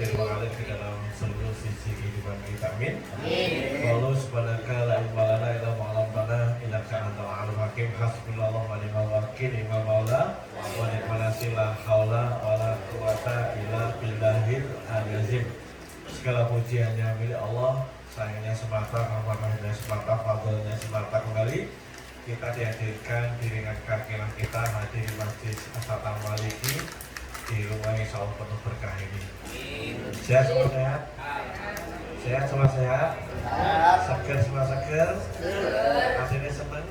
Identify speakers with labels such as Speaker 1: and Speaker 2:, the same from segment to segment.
Speaker 1: hadir mengalir ke dalam seluruh sisi kehidupan kita. Amin. Wallahu subhanaka la ilma lana illa ma 'allamtana innaka antal alimul hakim. Hasbunallahu wa ni'mal wakil, ni'mal maula wa ni'mal nasir, la haula wala quwata illa billahil azim. Segala puji hanya milik Allah, sayangnya semata, rahmatnya semata, fadlnya semata. Kembali kita dihadirkan di ringan kakilah kita hadir di Masjid As-Satam Maliki di rumah insya Allah penuh berkah ini. Sehat semua sehat? Sehat semua sehat? Seger semua seger? Hasilnya seneng?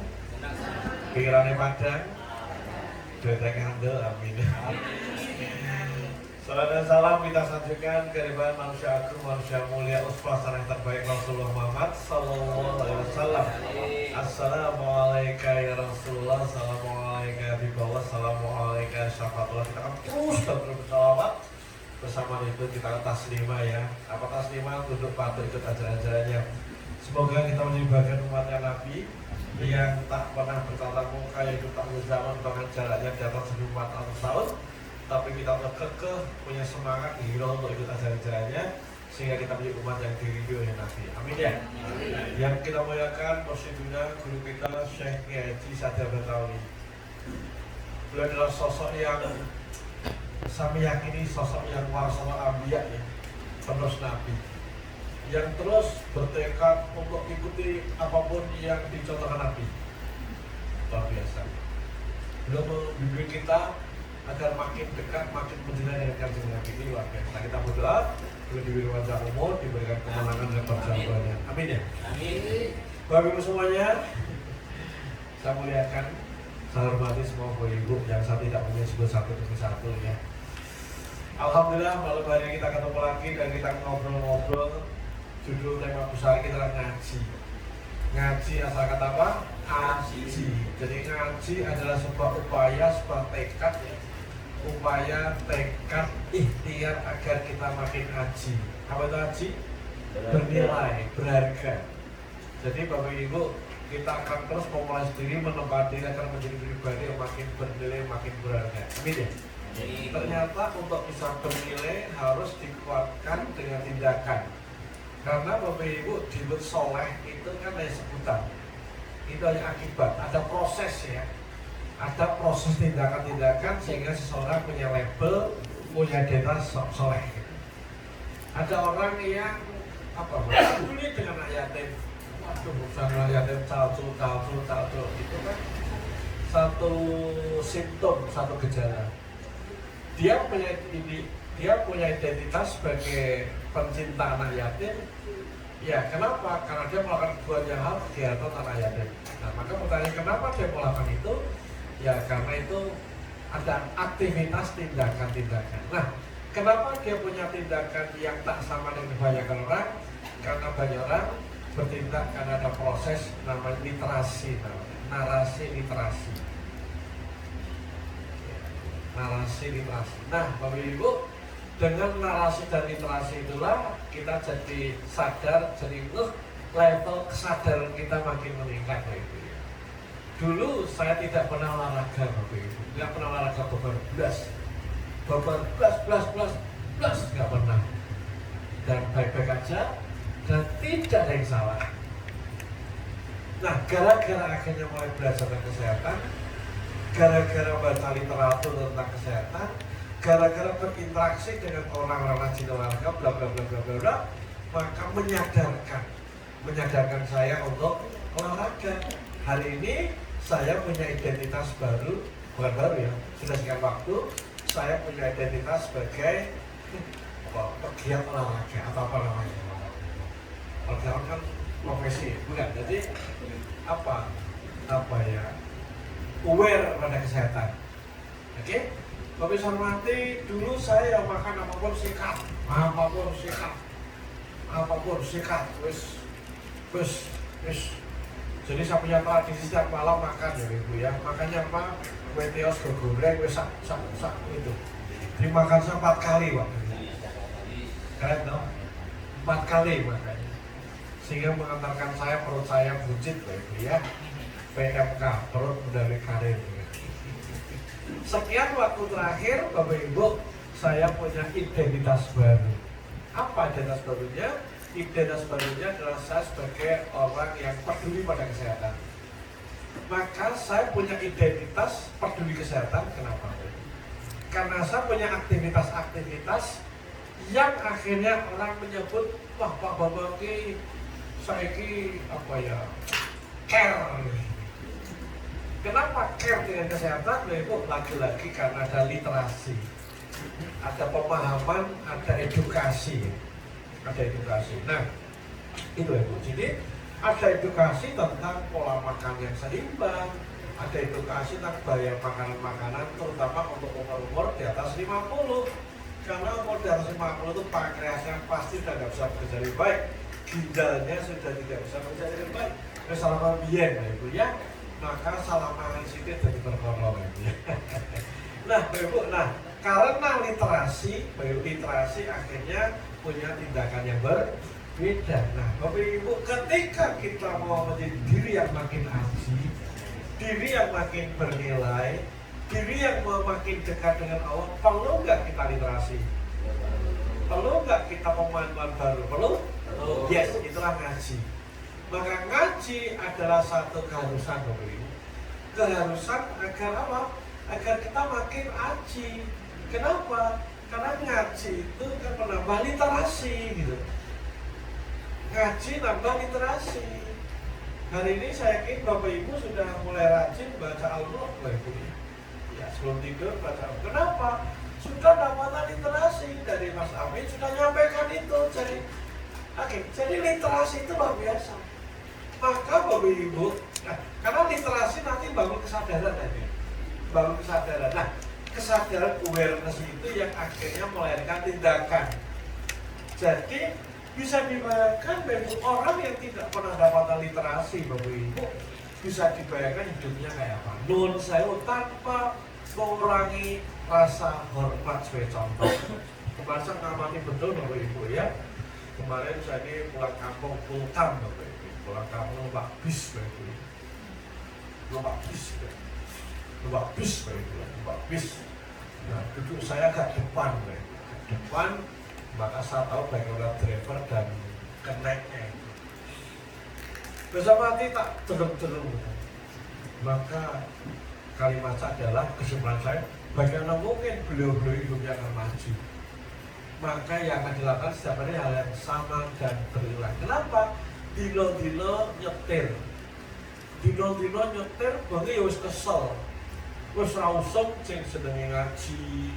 Speaker 1: Pikirannya padang? Duitnya ngandel, amin. Salam dan salam kita sanjungkan kehadiran manusia agung, manusia mulia, uswah yang terbaik Rasulullah Muhammad Sallallahu Alaihi Wasallam. Assalamualaikum ya Rasulullah, assalamualaikum ya Bibawah, assalamualaikum ya Syafatullah. Kita akan terus bersalawat. Bersama itu kita akan taslima ya. Apa taslima? Tunduk patuh ikut ajaran-ajarannya. Semoga kita menjadi bagian umatnya Nabi yang tak pernah bertatap muka, yaitu tak zaman bahkan jaraknya di atas 1400 tahun. Tapi kita kekeh punya semangat hero untuk ikut ajaran-ajarannya sehingga kita menjadi umat yang diridhoi oleh Nabi. Amin ya. Yang kita muliakan Mursyiduna guru kita Syekh Kiai Haji Sadar Betawi. Beliau adalah sosok yang kami yakini sosok yang warasatul anbiya ya, penerus Nabi yang terus bertekad untuk ikuti apapun yang dicontohkan Nabi. Luar biasa. Beliau membimbing kita agar makin dekat, makin menjadi dengan kanjeng Nabi. Ini luar biasa. Kita berdoa, beliau diberi wajah umur, diberikan kemenangan dan perjalanannya. Amin ya. Amin. Bapak Ibu semuanya, saya muliakan, saya hormati semua Bapak Ibu yang saya tidak punya sebut satu demi satu ya. Alhamdulillah malam hari ini kita ketemu lagi dan kita ngobrol-ngobrol. Judul tema besar kita adalah ngaji. Ngaji asal kata apa? Ngaji. Jadi ngaji adalah sebuah upaya, sebuah tekad ya. Upaya, tekad, ikhtiar agar kita makin ngaji. Apa itu ngaji? Bernilai, berharga. Jadi Bapak Ibu, kita akan terus memulai sendiri, menempati diri akan menjadi pribadi yang makin bernilai, makin berharga. Amin ya? Ternyata untuk bisa bernilai harus dikuatkan dengan tindakan. Karena Bapak Ibu disebut soleh itu kan hanya sebutan, itu hanya akibat, ada proses ya, ada proses tindakan-tindakan sehingga seseorang punya label, punya identitas soleh. Ada orang yang apa? Peduli dengan anak yatim, waduh bukan anak yatim, calcu, itu kan satu simptom, satu gejala. Dia punya identitas sebagai pencinta anak yatim. Ya, kenapa? Karena dia melakukan dua hal kegiatan anak yatim. Nah, maka pertanyaan kenapa dia melakukan itu? Ya, karena itu ada aktivitas tindakan-tindakan. Nah, kenapa dia punya tindakan yang tak sama dengan kebanyakan orang? Karena banyak orang bertindak karena ada proses namanya literasi, narasi literasi. Narasi literasi. Nah, Bapak Ibu, dengan narasi dan literasi itulah kita jadi sadar, jadi level kesadaran kita makin meningkat Bapak Ibu. Dulu saya tidak pernah olahraga Bapak Ibu, tidak pernah olahraga berblas, nggak pernah. Dan baik-baik aja dan tidak ada yang salah. Nah, gara-gara akhirnya mulai belajar tentang kesehatan, gara-gara baca literatur tentang kesehatan, gara-gara berinteraksi dengan orang-orang rajin olahraga, bla bla bla bla bla, maka menyadarkan saya untuk olahraga. Hari ini saya punya identitas baru, bukan baru ya, sudah sekian waktu saya punya identitas sebagai pegiat olahraga atau apa namanya. Olahraga kan profesi, bukan? Jadi apa ya? Aware pada kesehatan. Oke? Bapak bisa hormati, dulu saya makan apapun sikat. Wis. Jadi saya punya tradisi setiap malam makan ya Ibu ya. Makannya apa? Kue tios goreng, kue sak itu. Dimakan 4 kali waktu itu. Keren dong? 4 kali makanya. Sehingga mengantarkan saya, perut saya buncit Ibu ya. PMK, perut medali karir. Sekian waktu terakhir Bapak Ibu, saya punya identitas baru. Apa identitas barunya? Identitas barunya adalah saya sebagai orang yang peduli pada kesehatan. Maka saya punya identitas peduli kesehatan. Kenapa? Karena saya punya aktivitas-aktivitas yang akhirnya orang menyebut, wah Pak Bambang ini saya ini apa ya, care. Kenapa care dengan kesehatan? Itu lagi-lagi karena ada literasi, ada pemahaman, ada edukasi. Nah, itu Ibu. Jadi ada edukasi tentang pola makan yang seimbang, ada edukasi tentang bayar makanan-makanan, terutama untuk umur-umur di atas 50. Karena umur di atas 50 itu pankreasnya pasti sudah tidak bisa bekerja dengan baik, ginjalnya sudah tidak bisa bekerja dengan baik. Salah biyen Ibu ya, maka salah mangan sithik dadi perkara ya. Nah, Ibu, karena literasi akhirnya punya tindakan yang berbeda. Nah, Bapak Ibu, ketika kita mau menjadi diri yang makin aji, diri yang makin bernilai, diri yang makin dekat dengan Allah, perlu nggak kita literasi? Perlu nggak kita pemahaman baru? Perlu? Yes, itulah ngaji. Maka ngaji adalah satu keharusan, Bapak Ibu. Keharusan agar apa? Agar kita makin aji. Kenapa? Karena ngaji itu kan menambah literasi gitu. Ngaji nambah literasi. Hari ini saya yakin Bapak Ibu sudah mulai rajin baca Al-Quran, Bapak Ibu. Ya, sebelum tidur baca. Kenapa? Sudah dapat literasi dari Mas Amin sudah nyampaikan itu. Jadi literasi itu luar biasa. Maka Bapak Ibu, karena literasi nanti bangun kesadaran nanti. Bangun kesadaran. Nah, kesadaran awareness itu yang akhirnya melahirkan tindakan. Jadi bisa dibayangkan bagi orang yang tidak pernah dapat literasi, Bapak Ibu, bisa dibayangkan hidupnya kayak apa. Nun sewu tanpa mengurangi rasa hormat sebagai contoh. Kemarin saya ngamati betul Bapak Ibu ya. Kemarin saya ini pulang kampung full time Bapak Ibu. Pulang kampung numpak bis Bapak Ibu. Numpak bis Bapak Ibu. Nah, duduk saya agak depan Bapak Ibu. Depan, maka saya tahu bagaimana driver dan keneknya itu. Bersama hati tak terung-terung. Maka kalimat saya adalah kesimpulan saya, bagaimana mungkin beliau-beliau hidupnya akan maju. Maka yang akan dilakukan setiap hari hal yang sama dan berulang. Kenapa? Dino-dino nyetir, bagi ya wis kesel, wis ra usum sing senenge ngaji,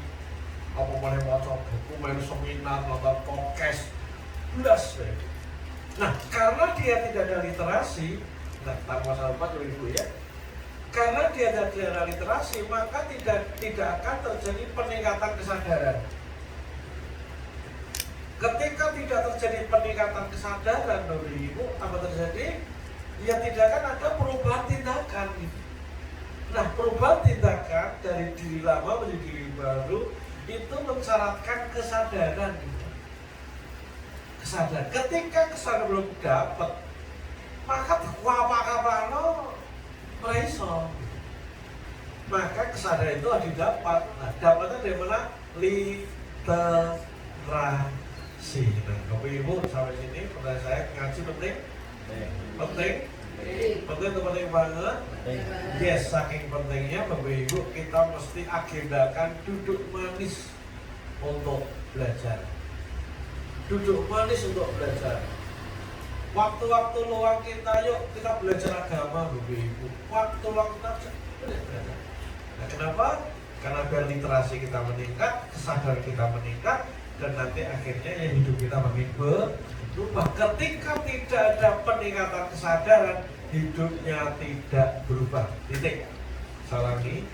Speaker 1: apa meneh maca buku, main seminar, nonton podcast, belas. Nah, karena dia tidak ada literasi, tanpa masalah Ibu ya. Karena dia tidak ada literasi, maka tidak akan terjadi peningkatan kesadaran. Ketika tidak terjadi peningkatan kesadaran, Bapak Ibu, apa terjadi? Ya tidak akan ada perubahan tindakan. Nah, perubahan tindakan dari diri lama menjadi diri baru itu mensyaratkan kesadaran. Kesadaran. Ketika kesadaran belum dapat, maka apa-apa iso. Maka kesadaran itu harus didapat. Nah, dapatnya dari mana? Literasi. Nah, Bapak Ibu sampai sini pertanyaan saya, ngaji penting? Penting itu penting banget. Yes, saking pentingnya Bapak Ibu kita mesti agendakan duduk manis untuk belajar. Duduk manis untuk belajar. Waktu-waktu luang kita, yuk kita belajar agama Bapak Ibu. Waktu luang kita belajar. Nah, kenapa? Karena biar literasi kita meningkat, kesadaran kita meningkat, dan nanti akhirnya ya hidup kita makin berubah. Ketika tidak ada peningkatan kesadaran, hidupnya tidak berubah. Titik. Salah nih.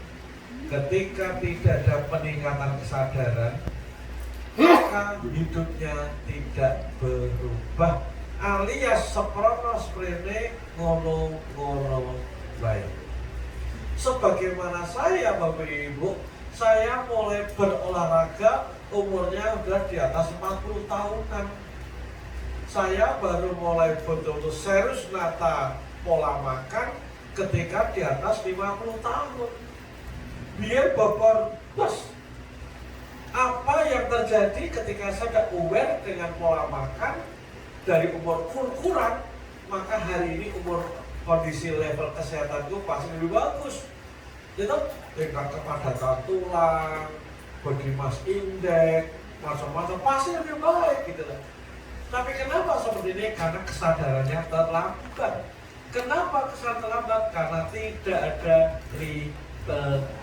Speaker 1: Ketika tidak ada peningkatan kesadaran, maka hidupnya tidak berubah. Alias seprono sprene ngono baik. Sebagaimana saya Bapak Ibu, saya mulai berolahraga umurnya udah di atas 40 tahunan. Saya baru mulai betul-betul serius nata pola makan ketika di atas 50 tahun. Biar Bapak bos, apa Apa yang terjadi ketika saya aware dengan pola makan dari umur kurang, maka hari ini umur kondisi level kesehatanku pasti lebih bagus. Gitu, tingkat kepadatan tulang, body mass index, macam-macam pasti lebih baik gitu loh. Tapi kenapa seperti ini? Karena kesadarannya terlambat. Kenapa kesadaran terlambat? Karena tidak ada literasi.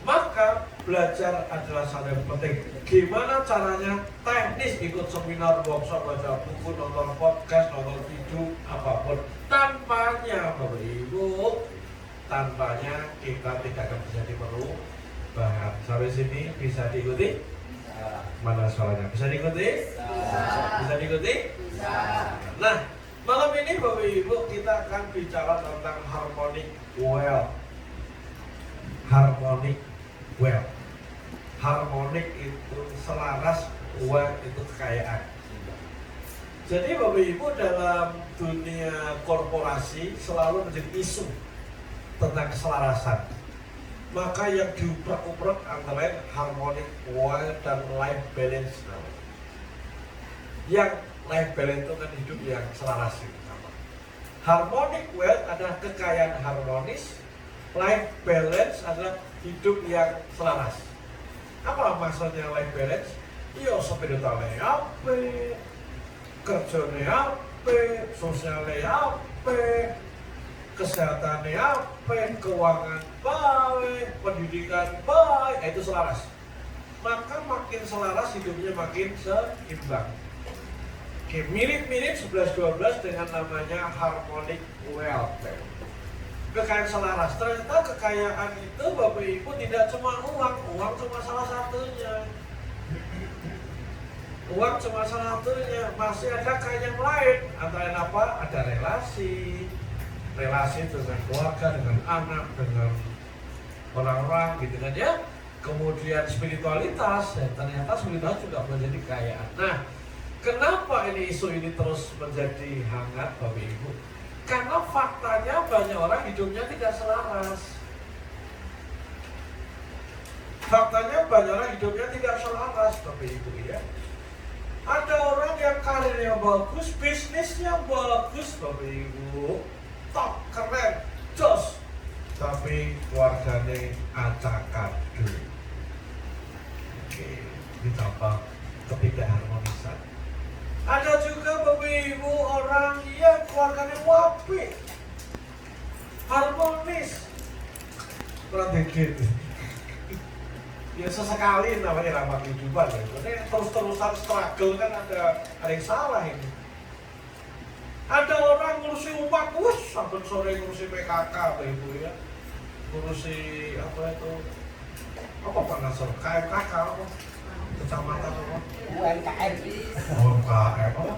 Speaker 1: Maka belajar adalah sangat penting. Gimana caranya? Teknis, ikut seminar, workshop, baca buku, nonton podcast, nonton video, apapun. Tanpanya, Bapak Ibu, tanpanya kita tidak akan bisa perubahan. Sampai sini bisa diikuti? Mana suaranya? Bisa diikuti? Bisa diikuti? Nah, malam ini Bapak Ibu kita akan bicara tentang harmonic well. Harmonic well. Harmonic itu selaras, well itu kekayaan. Jadi Bapak Ibu dalam dunia korporasi selalu menjadi isu tentang keselarasan. Maka yang diuprek-uprek antara lain harmonic well dan life balance. Yang life balance itu kan hidup yang selaras itu. Harmonic well adalah kekayaan harmonis, life balance adalah hidup yang selaras. Apa maksudnya life balance? Iya, sepedutane ape, kerjane ape, sosialnya ape, kesehatannya ape, keuangan baik, pendidikan baik, itu selaras. Maka makin selaras hidupnya makin seimbang. Oke, mirip-mirip 11-12 dengan namanya harmonic wealth. Kekayaan selaras. Ternyata kekayaan itu Bapak Ibu tidak cuma uang cuma salah satunya. Uang cuma salah satunya, masih ada kekayaan yang lain. Antara lain apa? Ada relasi dengan keluarga, dengan anak, dengan orang-orang gitu kan ya. Kemudian spiritualitas, dan ternyata spiritualitas juga menjadi kekayaan. Nah, kenapa ini isu ini terus menjadi hangat Bapak Ibu? Karena faktanya banyak orang hidupnya tidak selaras. Faktanya banyak orang hidupnya tidak selaras Bapak Ibu ya. Ada orang yang karirnya bagus, bisnisnya bagus Bapak Ibu, top, keren, jos, tapi keluarganya acak-adul. Oke, ditambah ketidakharmonisan. Ada juga Bapak Ibu orang yang keluarganya wapi, harmonis, kurang dikit. Ya sesekali namanya ramah kehidupan ya. Ini terus-terusan struggle kan ada yang salah ini. Ada orang ngurusi umat, sampai sore ngurusi PKK Bapak Ibu ya. Ngurusi apa itu? Apa Pak Nasr? KMKK apa? Kecamatan apa?
Speaker 2: UMKM.
Speaker 1: UMKM apa?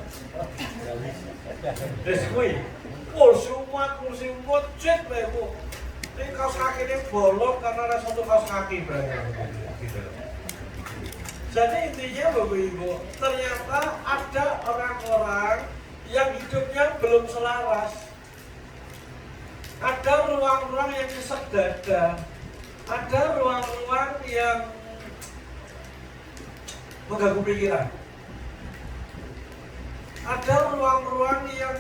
Speaker 1: Diskui. Ngurusi umat, jet Bapak Ibu. Ini kaos kaki ini bolong karena ada satu kaos kaki berarti gitu. Jadi intinya Bapak Ibu, ternyata ada orang-orang yang hidupnya belum selaras. Ada ruang-ruang yang nyesek dada. Ada ruang-ruang yang mengganggu pikiran. Ada ruang-ruang yang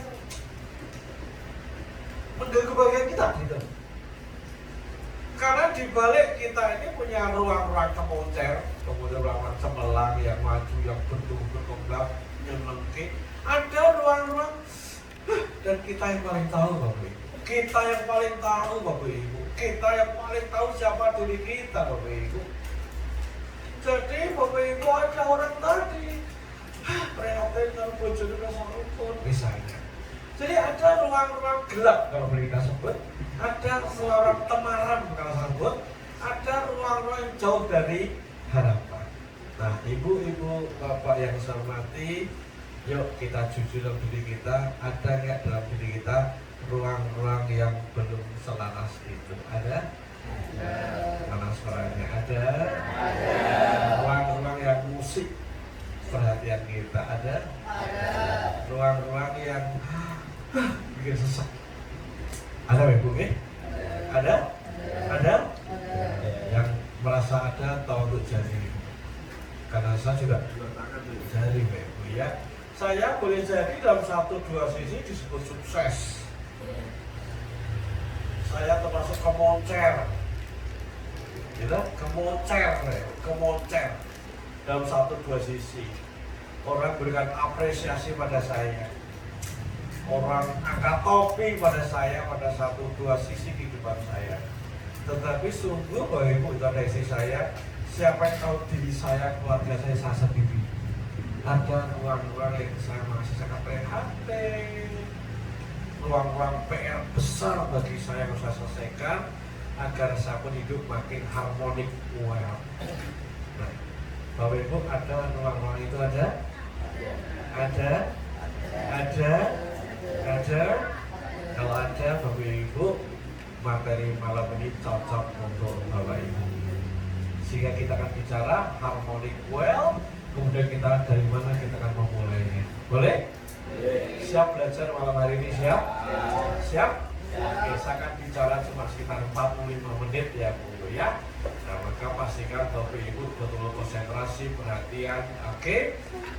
Speaker 1: mengganggu bagian kita gitu. Karena di balik kita ini punya ruang-ruang kemoncer, kemudian ruang-ruang cemerlang yang maju, yang berkembang, yang lengkit. Ada ruang-ruang dan kita yang paling tahu Bapak Ibu. Kita yang paling tahu Bapak Ibu. Kita yang paling tahu siapa diri kita Bapak Ibu. Jadi Bapak Ibu ada orang tadi prihatin kalau bojone rasa rukun misalnya. Jadi ada ruang-ruang gelap kalau boleh kita sebut, ada ruang temaram kalau sebut, ada ruang-ruang yang jauh dari harapan. Nah, ibu-ibu, bapak yang saya hormati, yuk kita jujur dalam diri kita, ada nggak dalam diri kita ruang-ruang yang belum selaras itu? Ada? Ada. Mana suaranya? Ada? Ada. Ruang-ruang yang musik perhatian kita ada? Ada. Ruang-ruang yang bikin sesak ada Ibu ya? Ada? Ada? Yang merasa ada atau untuk jadi Karena saya juga jari Ibu ya. Saya boleh jadi dalam 1-2 sisi disebut sukses. Saya termasuk kemoncer, gitu, kemoncer dalam 1-2 sisi. Orang berikan apresiasi pada saya, orang angkat topi pada saya pada 1-2 sisi kehidupan saya. Tetapi sungguh Bapak Ibu, itu ada isi saya. Siapa yang tahu diri saya, keluarga saya sendiri. Ada ruang-ruang yang saya masih sangat prihatin, ruang-ruang PR besar bagi saya yang saya selesaikan agar saya pun hidup makin harmonik. Nah, Bapak Ibu, ada ruang-ruang itu ada? Kalau ada Bapak Ibu, materi malam ini cocok untuk Bapak Ibu. Sehingga kita akan bicara harmonic well. Kemudian kita dari mana kita akan memulainya? Boleh? Siap belajar malam hari ini? Siap? Siap? Oke, saya akan bicara cuma sekitar 45 menit ya Bu ya. Nah, maka pastikan Bapak Ibu betul-betul konsentrasi, perhatian, oke?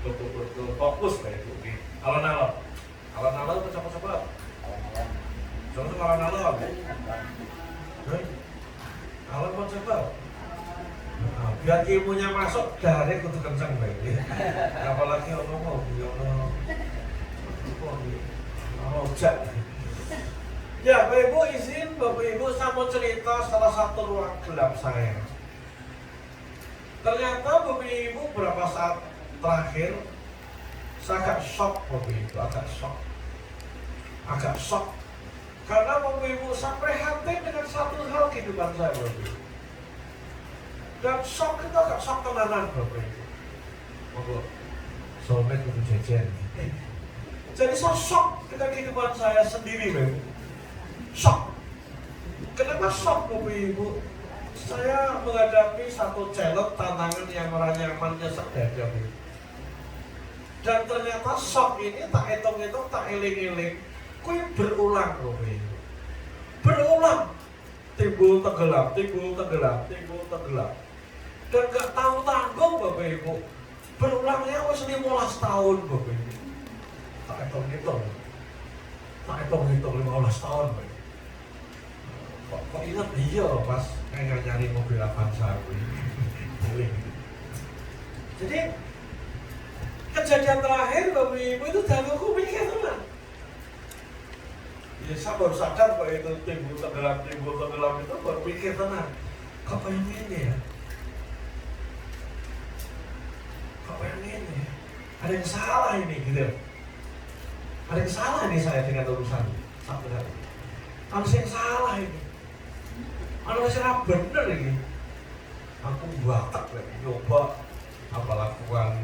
Speaker 1: Betul-betul fokus Bapak Ibu. Alon-alon. Alon-alon itu cepet-cepet. Coba alon-alon. Alon mau cepet. Biar ilmunya masuk dari kudu kencang baik. Apalagi ngomong rojak. Ya Bapak Ibu, izin Bapak Ibu saya mau cerita salah satu ruang gelap saya. Ternyata Bapak Ibu beberapa saat terakhir saya agak shock Bapak Ibu, agak shock. Karena Bapak Ibu saya prihatin dengan satu hal kehidupan saya Bapak Ibu. Dan shock itu agak shock tenanan Bapak Ibu. Monggo, soulmate kudu jajan. Jadi saya shock dengan kehidupan saya sendiri Bapak Ibu. Shock. Kenapa shock Bapak Ibu? Saya menghadapi satu challenge, tantangan yang nyaman nyesek dada Bapak Ibu. Dan ternyata shock ini tak hitung-hitung, tak eling-eling, kui berulang Bapak Ibu. Berulang. Timbul tenggelam. Dan gak tahu tanggung Bapak Ibu. Berulangnya wis 15 tahun Bapak Ibu. Tak hitung-hitung 15 tahun Bapak Ibu. Kok ingat iya pas kayak nyari mobil Avanza ini. Jadi kejadian terakhir Bapak Ibu itu daguku mikir teman. Ya saya baru sadar kok itu timbul tenggelam itu baru mikir teman. Kok kayak gini ya? Ada yang salah ini gitu. Ada yang salah nih saya dengan urusan satu hari. Ada yang salah ini. Ada yang bener ini. Aku batak nyoba apa lakukan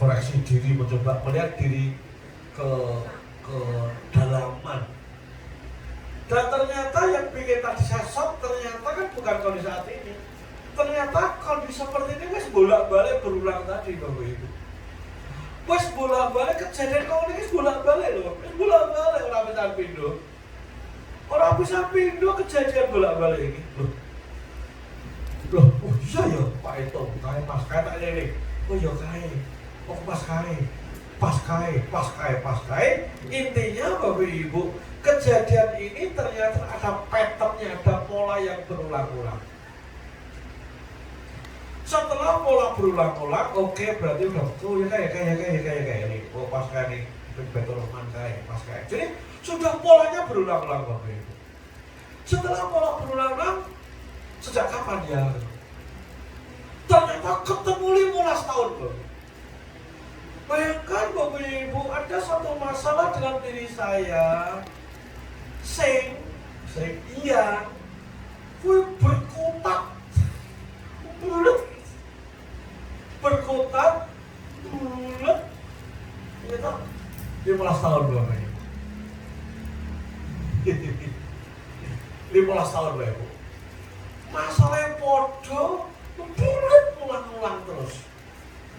Speaker 1: koreksi diri, mencoba melihat diri ke dalaman. Dan ternyata yang bikin tadi saya shock ternyata kan bukan kondisi saat ini. Ternyata kondisi seperti ini wis bolak-balik berulang tadi Bapak Ibu. Wis bolak-balik kejadian kau ini wis bolak-balik loh. Wis bolak-balik orang bisa pindah kejadian bolak-balik ini. Loh, oh iya ya Pak itu, kae pas kae tak lele. Oh iya kae. Oh pas kae. Intinya Bapak Ibu, kejadian ini ternyata ada patternnya, ada pola yang berulang-ulang. Setelah pola berulang-ulang, oke berarti udah kayak ini. Oh pas kayak ini, betul kayak pas kayak. Jadi sudah polanya berulang-ulang Bapak Ibu. Setelah pola berulang-ulang, sejak kapan ya? Ternyata ketemu 15 tahun Bapak. Bayangkan Bapak Ibu, ada satu masalah dalam diri saya. Iya, berkotak, bulat. Itu 15 tahun Bapak Ibu. 15 tahun Bapak Ibu. Masalahnya podo, bulat ulang-ulang terus.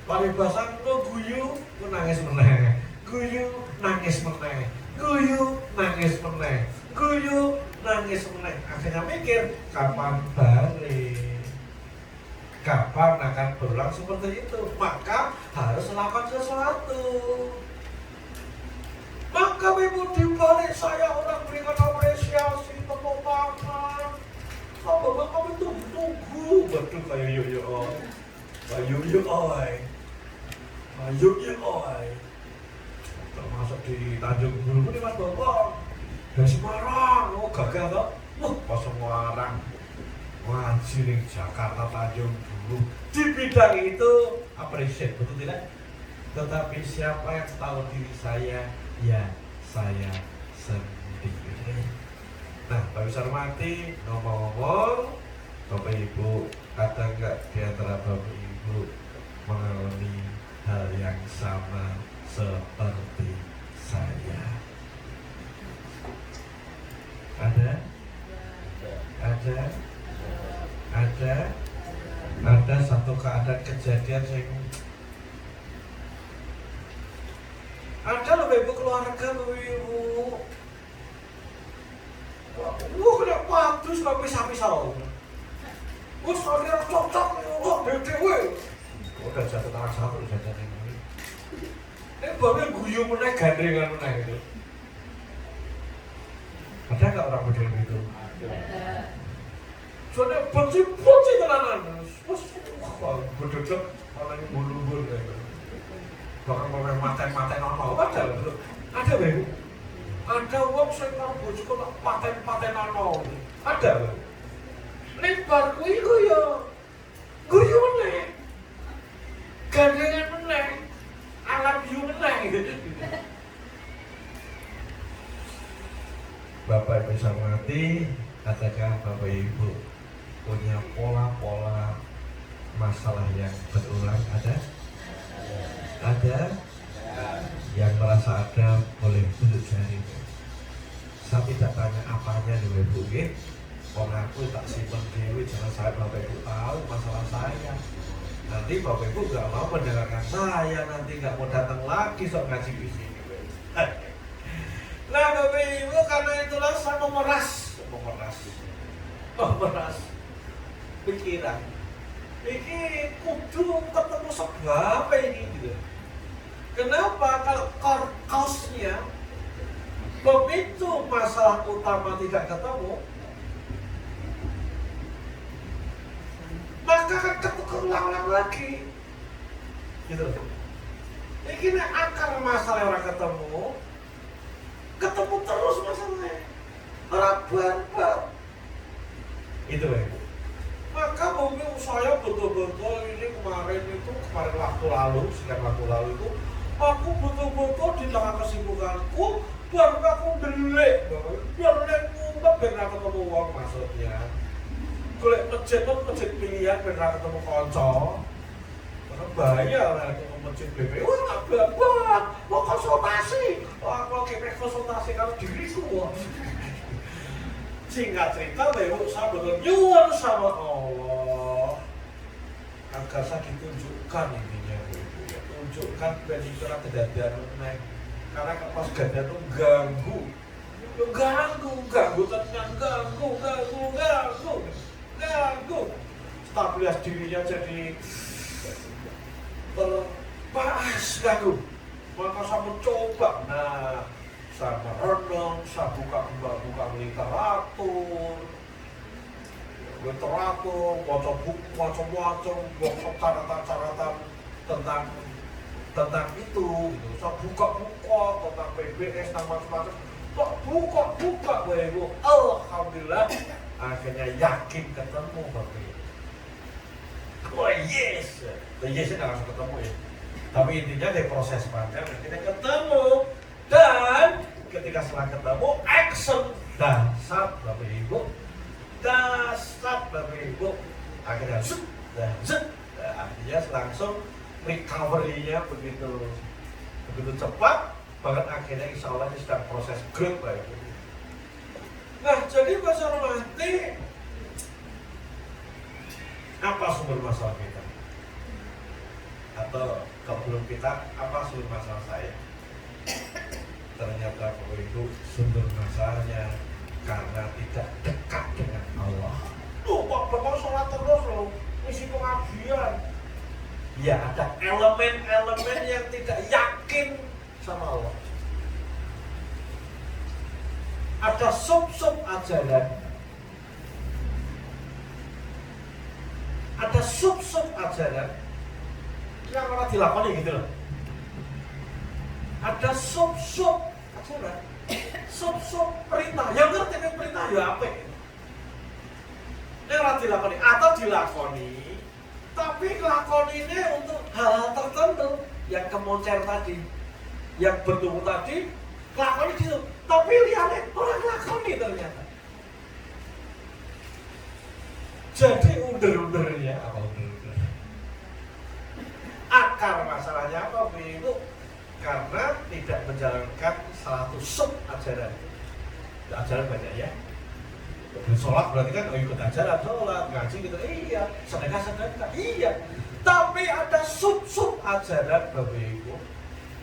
Speaker 1: Paribasan lo guyu, nangis meneh. Guyu, nangis meneh. Akhirnya mikir, kapan gampang akan berulang seperti itu. Maka harus melakukan sesuatu. Maka ibu dibalik saya orang berikan apresiasi, tepuk tangan. Apa kami tunggu. Betul kayak yuk oi. Yuk oi. Termasuk di Tanjung Bulu ini Mas Bapak. Dari Semarang, gagal toh? Pas Semarang. Ngaji ning Jakarta Tanjung Bulu. Di bidang itu appreciate, betul tidak? Tetapi siapa yang tahu diri saya? Ya, saya sendiri. Nah, Pak bisa hormati, ngomong-ngomong, Bapak Ibu, ada enggak di antara Bapak Ibu mengalami hal yang sama seperti saya? Ada? Ada satu keadaan kejadian yang ada loh ibu keluarga loh ibu. Kena padus kok pisah-pisah loh. Soalnya cocok dewe. Udah jatuh tangan satu jajan ini. Bapak guyu meneh gandengan meneh itu. Ada nggak orang model itu? Ada. Soalnya benci tenanan. Berduduk orang yang bulu-bulu gitu. Bahkan mau maten-maten ono ada lho. Ada lho. Ada wong sing karo bojoku tak paten-paten ono. Ada lho. Lebar kuwi ku yo guyu meneh. Gandengan meneh. Alam yu meneh gitu. Bapak Ibu bisa mengerti, katakan Bapak Ibu punya pola-pola masalah yang berulang ada? Ada? Yang merasa ada boleh tunjuk jari. Saya tidak tanya apanya di Ibu ini. Orang aku tak simpan dewi, jangan saya Bapak Ibu tahu masalah saya. Nanti Bapak Ibu gak mau mendengarkan saya, nanti gak mau datang lagi sok ngaji di sini. Nah Bapak Ibu karena itulah saya memeras pikiran. Ini kudu ketemu sebab ini gitu. Kenapa? Kalau kausnya begitu masalah utama tidak ketemu, maka akan keulang lagi. Gitu. Ini akar masalah orang ketemu terus masalahnya. Orang barbar. Itu ya. Maka mungkin saya betul-betul ini kemarin waktu lalu itu aku betul-betul di tengah kesibukanku baru aku delik ngumpet biar ketemu uang maksudnya. Golek masjid pilihan biar ketemu kanca. Karena bahaya lah itu masjid BPU nggak bapak mau konsultasi. Aku lagi konsultasi kalau diriku. Singkat cerita, Ibu saya betul nyuwun sama Allah agar saya ditunjukkan intinya Ibu ya. Tunjukkan bencana kejadian meneng. Karena pas gada itu ganggu tenang, ganggu. Stabilitas dirinya jadi terbaas ganggu. Maka saya mencoba, saya merenung, saya buka literatur, baca buku macam-macam, baca catatan-catatan tentang itu. Saya buka tentang PBS, tentang macam-macam. Buka, Ibu. Alhamdulillah, akhirnya yakin ketemu Bapak. Oh yes, yesnya nggak langsung ketemu ya. Tapi intinya dari proses panjang kita ketemu. Dan ketika setelah ketemu, action dasar Bapak Ibu, akhirnya artinya langsung recovery-nya begitu cepat, bahkan akhirnya insya Allah ini sedang proses growth Bapak Ibu. Nah, jadi masalah nanti apa sumber masalah kita? Atau kalau belum kita, apa sumber masalah saya? Ternyata Bapak Ibu sumber masalahnya karena tidak dekat dengan Allah. Bapak sholat terus loh. misi pengajian. Ya ada elemen-elemen yang tidak yakin sama Allah. Ada sub-sub ajaran. Ada sub-sub ajaran yang malah dilakoni gitu loh. Ada sub-sub ajaran, sub-sub perintah. Yang ngerti kan perintah ya apa? Ini malah dilakoni atau dilakoni, tapi lakoni ini untuk hal-hal tertentu yang kemoncer tadi, yang bertumbuh tadi, lakoni gitu. Tapi lihatnya orang lakoni ternyata. Jadi under-undernya apa under-under? Akar masalahnya apa itu? Karena tidak menjalankan satu sub ajaran. Ajaran banyak ya. Sholat berarti kan ikut ajaran sholat, ngaji gitu, iya. Sedekah, iya. Tapi ada sub-sub ajaran Bapak Ibu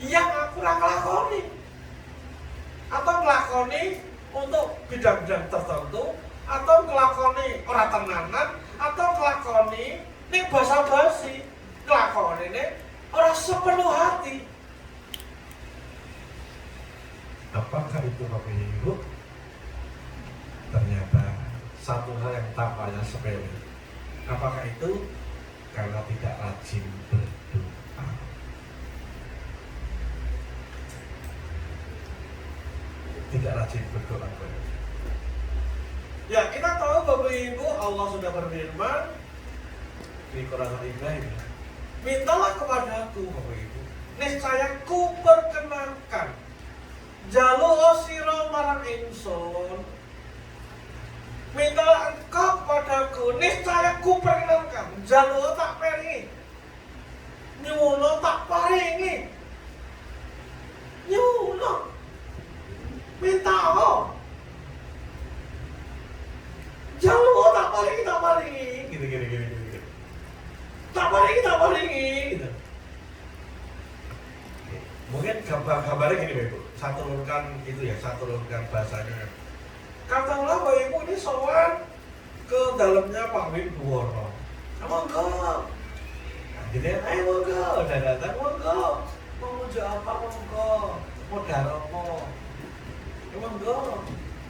Speaker 1: yang aku lakoni. Atau ngelakoni untuk bidang-bidang tertentu, atau ngelakoni orang tenanan, atau ngelakoni ini basa-basi, ngelakoni ini orang sepenuh hati. Apakah itu Bapak Ibu? Ternyata satu hal yang tampaknya sepele. Apakah itu? Karena tidak rajin berdoa. Tidak rajin berdoa. Ya kita tahu Bapak Ibu, Allah sudah berfirman di Quran Al-Ibrahim, mintalah kepadaku Bapak Ibu, niscaya ku perkenankan jalur sira marang ingsun. Mintalah engkau kepadaku, niscaya ku perkenankan jalur tak paringi, nyuwuna tak paringi, nyuwuna minta oh jalur tak paringi gitu tak paringi gitu. Mungkin gambarnya gini Bapak Ibu, saya turunkan itu ya, saya turunkan bahasanya. Katakanlah Bapak Ibu ini sowan ke dalamnya Pak Wibowo, monggo, gitu ya, ayo monggo, udah datang monggo, mau muncul apa monggo, mau daropo, monggo,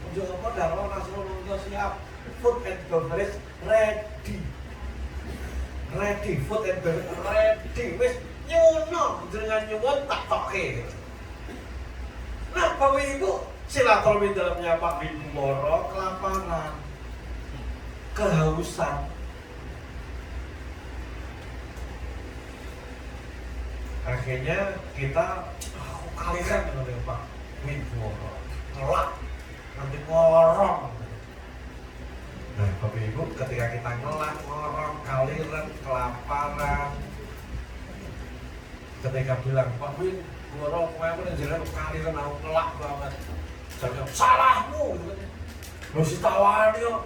Speaker 1: muncul apa daropo langsung monggo siap, food and beverage ready, food and beverage ready, wis nyuwun dengan nyuwun tak toke. Nah Bapak Ibu, silaturahmi dalamnya Pak Wibowo, kelaparan, kehausan. Akhirnya kita kalikan dengan Pak Wibowo, ngelak, nanti ngorong. Nah Bapak Ibu, ketika kita ngelak, ngorong, kaliran, kelaparan, ketika bilang Pak Wibowo, kemarin jenengan kaliran aku ngelak banget. Jangan salahmu, harus ditawani yo.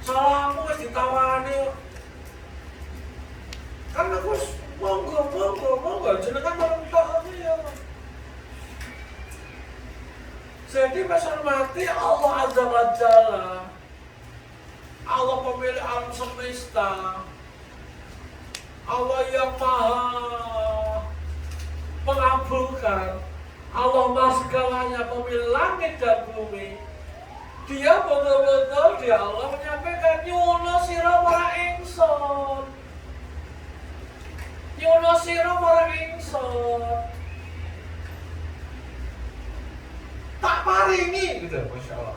Speaker 1: Salahmu harus ditawani yo. Karena aku monggo, jenengan bareng tak ya. Jadi pasal mati Allah Azza wa Jalla, Allah pemilik alam semesta, Allah yang maha mengabulkan, Allah Maha segalanya, pemilik langit dan bumi. Dia betul-betul, dia Allah menyampaikan nyuwun sira marang ingsun, nyuwun sira marang ingsun, tak paringi gitu, Masya Allah.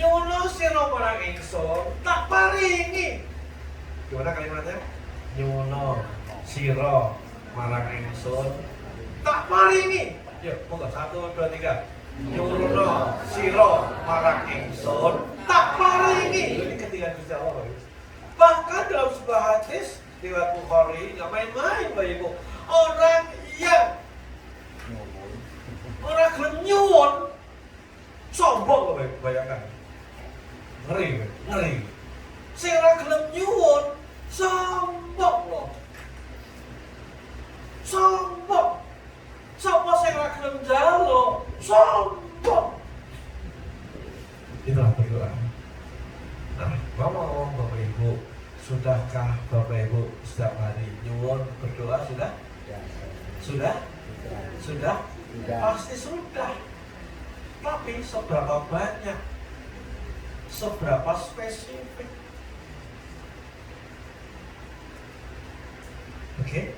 Speaker 1: Nyuwun sira marang ingsun, tak paringi. Gimana kalimatnya? Nyuwun sira marang ingsun, tak paringi. Yuk, monggo 1, 2, 3. Nyuwun sira marang ingsun, tak paringi. Ini ketika Gusti Allah. Bahkan dalam sebuah hadis riwayat Bukhari, nggak main-main Bapak Ibu. Orang yang orang gelem nyuwun sombong Bapak Ibu, bayangkan. Ngeri. Sing ora gelem nyuwun sombong loh. Sombong. Sapa sing ora gelem njaluk sombong. Itulah berdoa. Nah, ngomong Bapak Ibu, sudah Sudahkah Bapak Ibu setiap hari nyuwun berdoa sudah? Sudah? Sudah? Pasti sudah. Tapi seberapa banyak? Seberapa spesifik? Oke?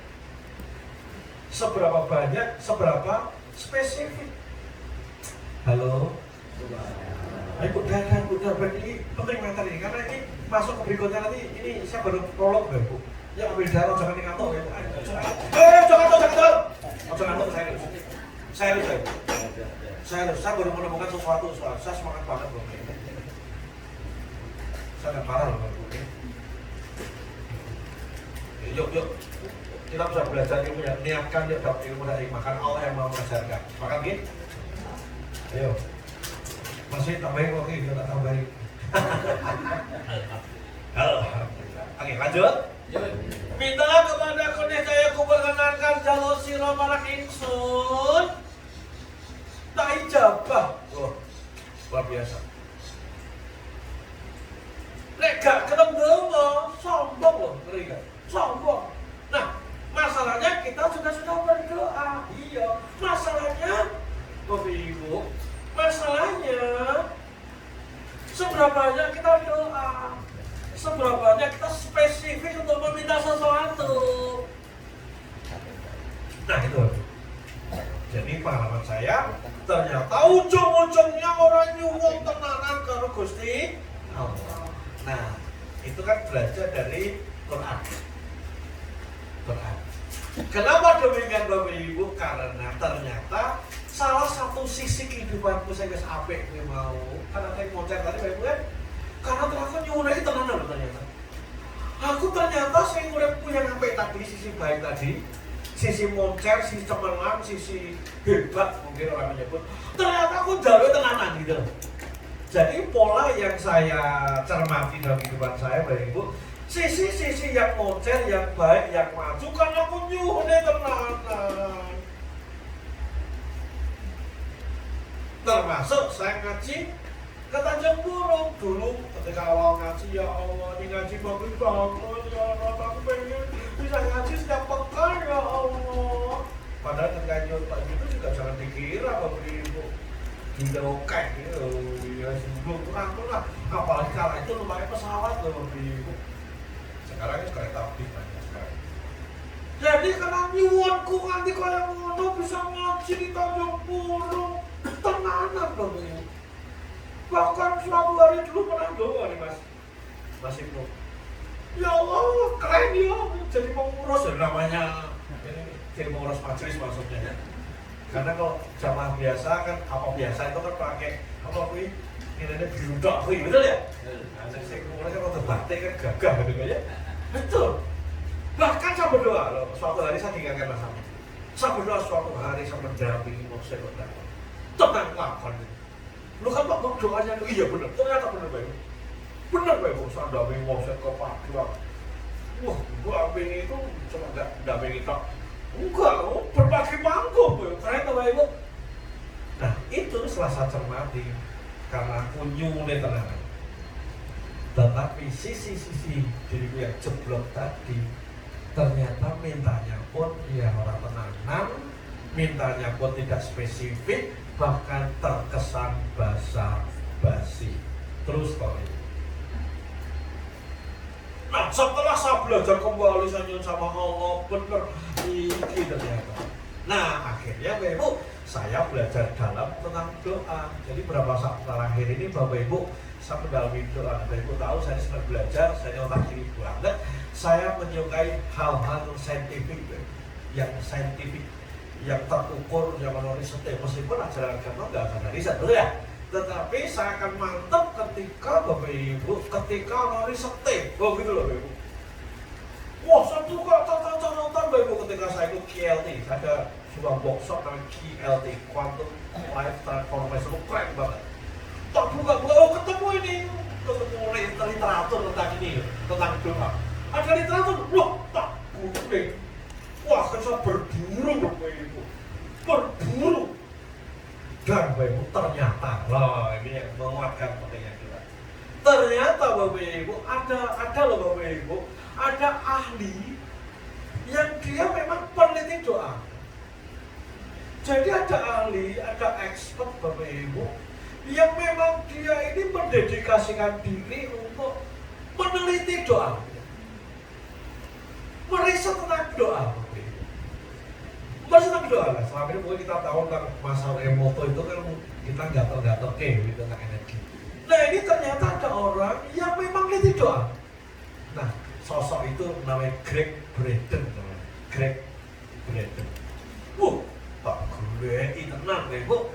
Speaker 1: Seberapa banyak? Seberapa spesifik? Halo? Ayo udah berarti penting materi karena ini masuk ke berikutnya nanti. Ini saya baru prolog ya Bu. Ya ambil darah jangan ngantuk ya. Jangan ngantuk. Saya baru menemukan sesuatu soal saya semangat banget loh. Saya nggak parah loh Bu. Yuk kita bisa belajar ilmu yang niatkan dia dapat ilmu dari makan Allah yang mau mengajarkan. Makan gitu. Ayo. Masih tambahin oke, kita tak tambahin. Alhamdulillah. Oke, lanjut. Minta kepada Kone Jaya kuperkenankan jalur siro marang ingsun. Tak ijabah. Wah, luar biasa. Lek gak ketemu, sombong loh, ngeri gak? Sombong. Nah, masalahnya kita sudah berdoa. Iya, masalahnya Bapak Ibu, masalahnya seberapa banyak kita doa, seberapa banyak kita spesifik untuk meminta sesuatu. Nah itu. Jadi pengalaman saya, ternyata ujung-ujungnya orang nyuwun tenanan karo Gusti Allah. Nah, itu kan belajar dari Quran. Kenapa demikian Bapak Ibu? Karena ternyata salah satu sisi kehidupanku saya guys apik gue mau karena saya konser tadi Bapak Ibu kan karena ternyata nyuwun lagi tenanan loh ternyata aku ternyata saya uripku yang apik tadi sisi baik tadi sisi moncer, sisi cemerlang, sisi hebat mungkin orang menyebut ternyata aku jauh tenanan gitu loh. Jadi pola yang saya cermati dalam kehidupan saya Bapak Ibu sisi-sisi yang moncer, yang baik, yang maju karena aku nyuwun tenanan. Termasuk saya ngaji ke Tanjung Purung dulu ketika awal ngaji ya Allah ini ngaji bagus banget ya Allah aku pengen bisa ngaji setiap pekan ya Allah padahal ketika nyoba gitu juga jangan dikira Bapak Ibu gila oke gitu ya sebelum kurang lah apalagi kala itu lumayan pesawat loh Bapak Ibu sekarang ini kereta api banyak sekali jadi karena nyuwunku nanti kayak ngono bisa ngaji di Tanjung Purung tenanan dong ini. Bahkan suatu hari dulu pernah doa nih Mas Ibnu. Ya Allah, keren ya, jadi pengurus ya namanya. Ini jadi pengurus majelis maksudnya. Karena kalau jamaah biasa kan apa biasa itu kan pakai apa kuwi ini biudak kuwi betul ya? Nah, sing pengurus kan untuk batik kan gagah gitu ya. Betul. Bahkan saya berdoa loh, suatu hari saya tinggalkan Mas Amin. Saya berdoa suatu hari saya mendampingi Moses Kota. Tenang lakon. Lu kan Pak doanya itu iya benar. Ternyata benar baik. Benar baik saya dampingi Moses ke Padang. Wah, gua dampingi itu cuma enggak dampingi tok. Enggak, berbagi panggung, keren tuh Bapak. Nah, itu salah satu cermati karena aku nyuwun tenanan. Tetapi sisi-sisi diriku yang jeblok tadi ternyata mintanya pun ya orang tenanan, mintanya pun tidak spesifik, bahkan terkesan basa-basi. Terus kali. Nah, setelah saya belajar kembali saya nyuwun sama Allah bener iki ternyata. Nah, akhirnya Bapak Ibu saya belajar dalam tentang doa. Jadi berapa saat terakhir ini Bapak Ibu saya mendalami doa. Bapak Ibu tahu saya sedang belajar, saya otak kiri banget. Saya menyukai hal-hal saintifik, yang terukur zaman riset. Meskipun ajaran agama nggak akan riset, betul ya? Tetapi saya akan mantap ketika Bapak Ibu, ketika riset. Oh gitu loh Bapak Ibu. Wah, saya buka catatan Bapak Ibu ketika saya ikut QLT. Ada sebuah workshop namanya QLT, Quantum Life Transformation, keren banget. Tak buka, oh ketemu ini, ketemu literatur tentang ini, tentang doa. Ada literatur, loh tak kuning. Wah, kan saya berburu Bapak Ibu, berburu. Dan Bapak Ibu ternyata, loh ini yang menguatkan pentingnya kita. Ternyata Bapak Ibu ada loh Bapak Ibu, ada ahli yang dia memang peneliti doa. Jadi ada ahli, ada expert Bapak Ibu yang memang dia ini mendedikasikan diri untuk meneliti doa, meriset tentang doa. Meriset tentang doa lah. Selama ini mungkin kita tahu tentang masalah emoto itu kan kita gatel-gatel gitu tentang energi. Nah ini ternyata ada orang yang memang meneliti doa. Nah sosok itu namanya Greg Braden. Greg Braden. Tak gulei tenang deh Bu.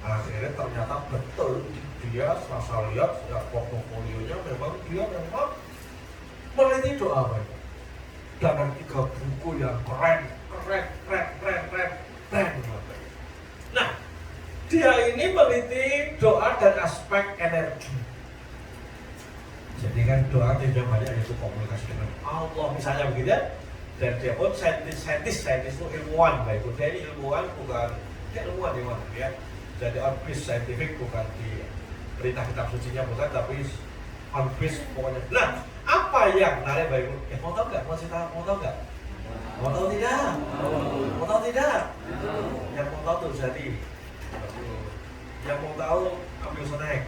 Speaker 1: Akhirnya ternyata betul dia saya lihat ya, portofolionya memang dia memang meneliti doa Pak. Dengan 3 buku yang keren. Nah, dia ini meneliti doa dan aspek energi. Jadi kan doa tidak banyak itu komunikasi dengan Allah misalnya begitu ya. Dan dia pun saintis itu ilmuwan Pak Ibu. Dia ini ilmuwan bukan dia ilmuwan di mana ya. Jadi on base scientific bukan di perintah kitab sucinya bukan, tapi on base pokoknya. Nah, apa yang menarik Bapak Ibu? Mau tahu nggak? Mau tahu nggak? Mau tahu tidak? Mau tahu tidak? Yang mau tahu tuh jadi. Yang mau tahu ambil snack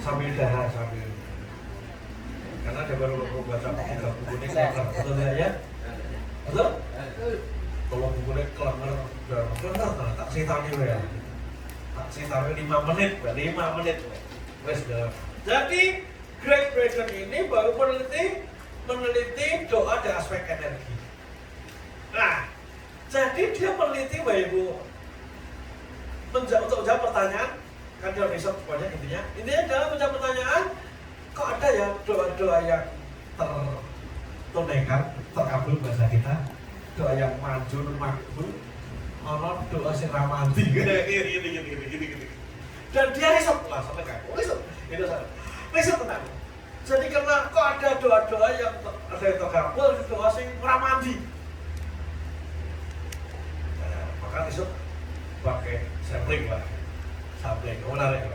Speaker 1: sambil dahar sambil. Karena dia baru baca 3 buku ini betul ya? Betul? Kalau bukunya kelanger dan tak sitani ya. Sekitar 5 menit. Wes dah. Jadi Greg Braden ini baru meneliti doa dan aspek energi. Nah, jadi dia meneliti Bapak Ibu untuk menjawab pertanyaan, kan dia riset pokoknya intinya dalam menjawab pertanyaan, kok ada ya doa-doa yang tertunaikan, terkabul bahasa kita, doa yang manjur makbul. Orang doa sing ramanti gini. Dan dia riset lah sampai kaku riset tenang. Jadi karena kok ada doa-doa yang ada yang terkabul, doa sing ramanti. Nah, maka riset pakai sampling lah. Menarik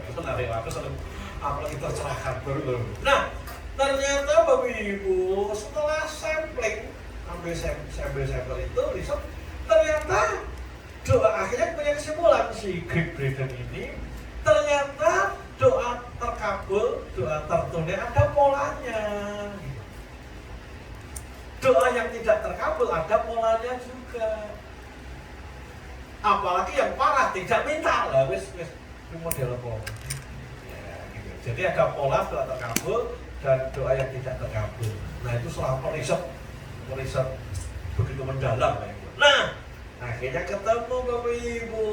Speaker 1: lah. Aku selalu apalagi tercerahkan baru. Nah, ternyata Bapak Ibu setelah sampling ambil sampel itu riset ternyata doa akhirnya punya kesimpulan si Greg Braden ini ternyata doa terkabul, doa tertunai ada polanya. Doa yang tidak terkabul ada polanya juga. Apalagi yang parah tidak minta lah, wis model apa? Ya, gitu. Jadi ada pola doa terkabul dan doa yang tidak terkabul. Nah itu selama riset begitu mendalam ya. Nah akhirnya ketemu Bapak Ibu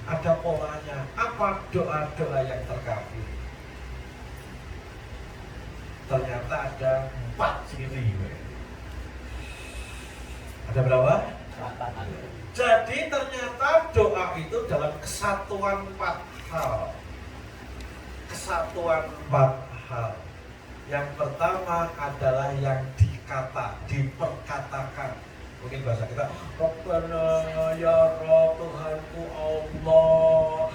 Speaker 1: ada polanya. Apa doa-doa yang terkabul? Ternyata ada 4 ciri. Ada berapa? 4. Jadi ternyata doa itu dalam kesatuan 4 hal. Kesatuan 4 hal. Yang pertama adalah yang diperkatakan. Mungkin bahasa kita Rabbana ya Rabb Tuhanku Allah.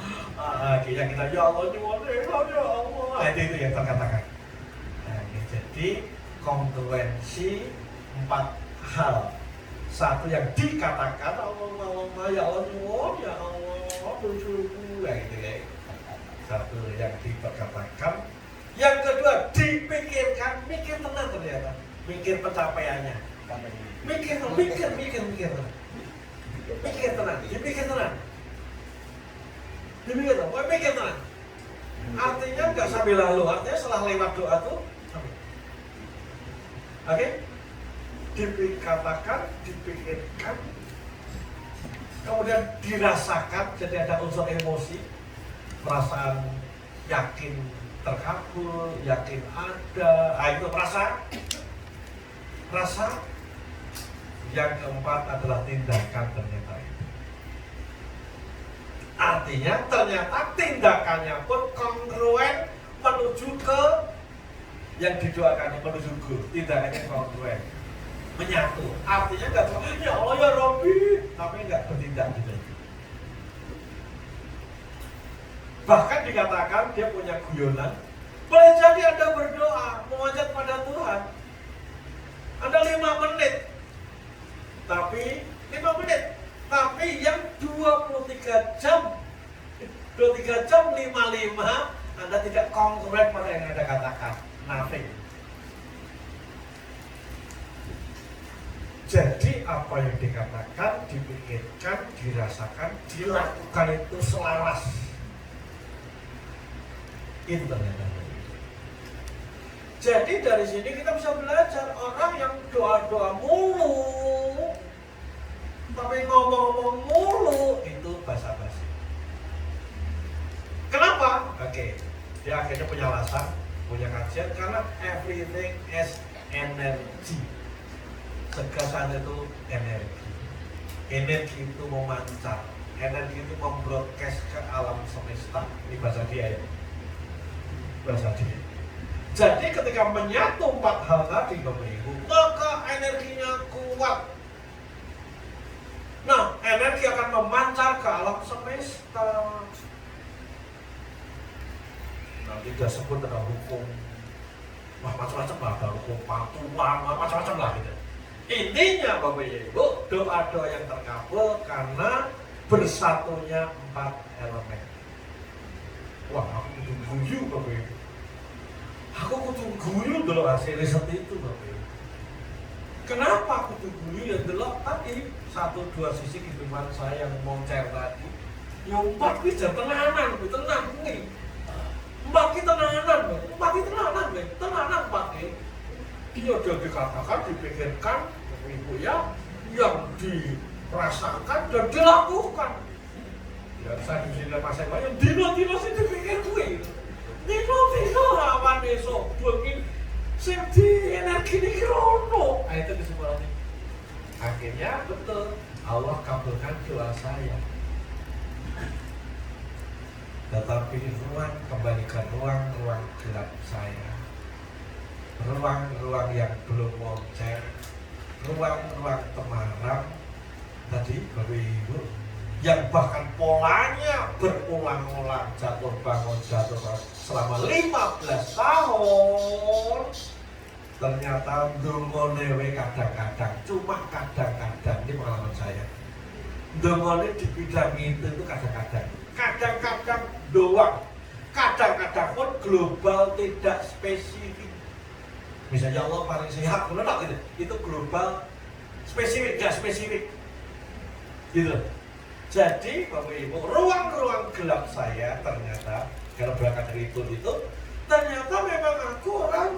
Speaker 1: Akhirnya kita ya Allah nyuwun ya Allah. Itu yang terkatakan. Nah, jadi kongruensi 4 hal. Satu yang dikatakan Allah ya Allah nyuwun ya Allah bersyukur gitu ya. Satu yang diperkatakan. Yang kedua dipikirkan, mikir tenang ternyata. Mikir pencapaiannya. Mikir tenang, dipikir tenang. Artinya nggak sambil lalu, artinya setelah lewat doa tuh, oke? Dikatakan, dipikirkan, kemudian dirasakan, jadi ada unsur emosi, perasaan yakin terkabul, yakin ada, itu rasa. Yang keempat adalah tindakan ternyata itu. Artinya ternyata tindakannya pun kongruen menuju ke yang didoakannya, menuju ke tindakannya kongruen, menyatu. Artinya nggak cuma ya Allah ya Rabbi, tapi nggak bertindak gitu. Bahkan dikatakan dia punya guyonan, boleh jadi Anda berdoa memanjat pada Tuhan, Anda 5 menit. Tapi 5 menit. Tapi yang 23 jam 55 Anda tidak kongruent pada yang Anda katakan. Nothing. Jadi apa yang dikatakan, dipikirkan, dirasakan, dilakukan itu selaras. Itu ternyata. Jadi dari sini kita bisa belajar orang yang doa-doa mulu, tapi ngomong-ngomong mulu itu basa-basi. Kenapa? Oke, dia akhirnya punya alasan, punya kajian karena everything is energy. Segala itu energi. Energi itu memancar, energi itu membroadcast ke alam semesta. Ini bahasa dia ya. Bahasa dia. Jadi ketika menyatu 4 hal tadi Bapak Ibu, maka energinya kuat. Nah, energi akan memancar ke alam semesta. Nanti kita sebut ada hukum, macam-macam lah, ada hukum patuan, macam-macam lah gitu. Intinya Bapak Ibu, doa-doa yang terkabul karena bersatunya 4 elemen. Wah, aku kudu guyu Bapak Ibu. Aku kudu guyu dulu hasil riset itu Bapak Ibu. Kenapa aku kudu guyu? Ya dulu tadi 1-2 sisi kehidupan saya yang moncer tadi. Yang 4 bisa tenanan, tenang nih. 4 kita tenanan, 4 kita tenanan 4 nih. Dia udah dikatakan, dipikirkan, Ibu ya, yang dirasakan dan dilakukan. Ya saya di sini masih banyak, dino-dino sih dipikir gue. Dino-dino lawan besok, begini, senti energi ini krono. Nah itu kesimpulannya. Akhirnya betul, Allah kabulkan doa saya. Tetapi kembalikan ruang-ruang gelap saya. Ruang-ruang yang belum moncer, ruang-ruang temaram tadi Bapak Ibu, yang bahkan polanya berulang-ulang jatuh bangun selama 15 tahun. Ternyata ndongonewe kadang-kadang, cuma kadang-kadang, ini pengalaman saya. Ndongone di bidang itu kadang-kadang doang, kadang-kadang pun global tidak spesifik. Misalnya Allah paling sehat, benar gitu. Itu global, spesifik, gak spesifik. Gitu. Jadi Bapak Ibu, ruang-ruang gelap saya ternyata, kalau berangkat dari itu, ternyata memang aku orang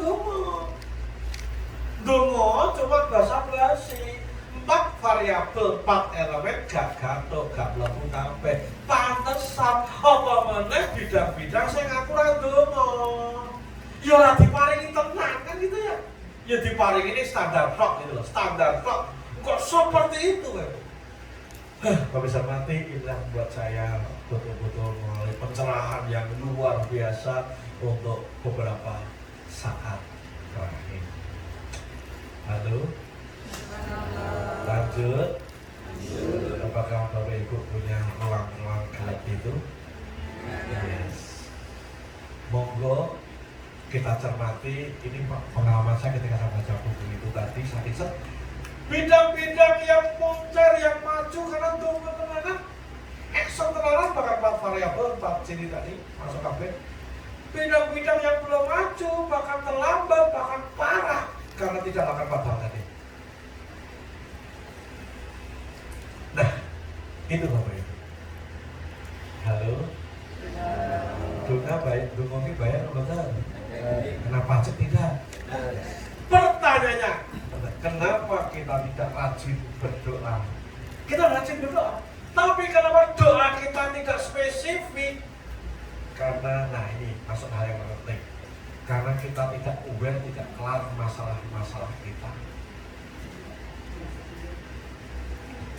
Speaker 1: dongo cuma basa-basi. 4 variabel, 4 elemen, gak gato, gak mlebu kabeh. Pantesan, apa meneh bidang-bidang saya ngaku orang dongo. Ya ora diparingi tenang kan gitu ya. Ya diparingi ini standar rock gitu loh, standar rock. Kok seperti itu kan? Kok bisa mati, inilah buat saya betul-betul melalui pencerahan yang luar biasa untuk beberapa saat terakhir. Halo? Lanjut. Apakah Bapak Ibu punya ruang-ruang gelap itu? Yes. Monggo kita cermati, ini pengalaman saya ketika saya baca buku itu tadi, saya riset bidang-bidang yang moncer, yang maju karena tunggu tenanan, action tenanan bahkan 4 variabel, 4 ciri tadi masuk kabeh. Bidang-bidang yang belum maju, bahkan terlambat, bahkan parah karena tidak akan padahal tadi. Nah, itu Bapak Ibu. Halo? Dunga baik, dungoki bayar betul. Kenapa pajak tidak? Pertanyaannya, kenapa kita tidak rajin berdoa? Kita rajin berdoa, tapi kenapa doa kita tidak spesifik? Karena, nah ini masuk hal yang penting. Karena kita tidak aware, tidak kelar masalah-masalah kita.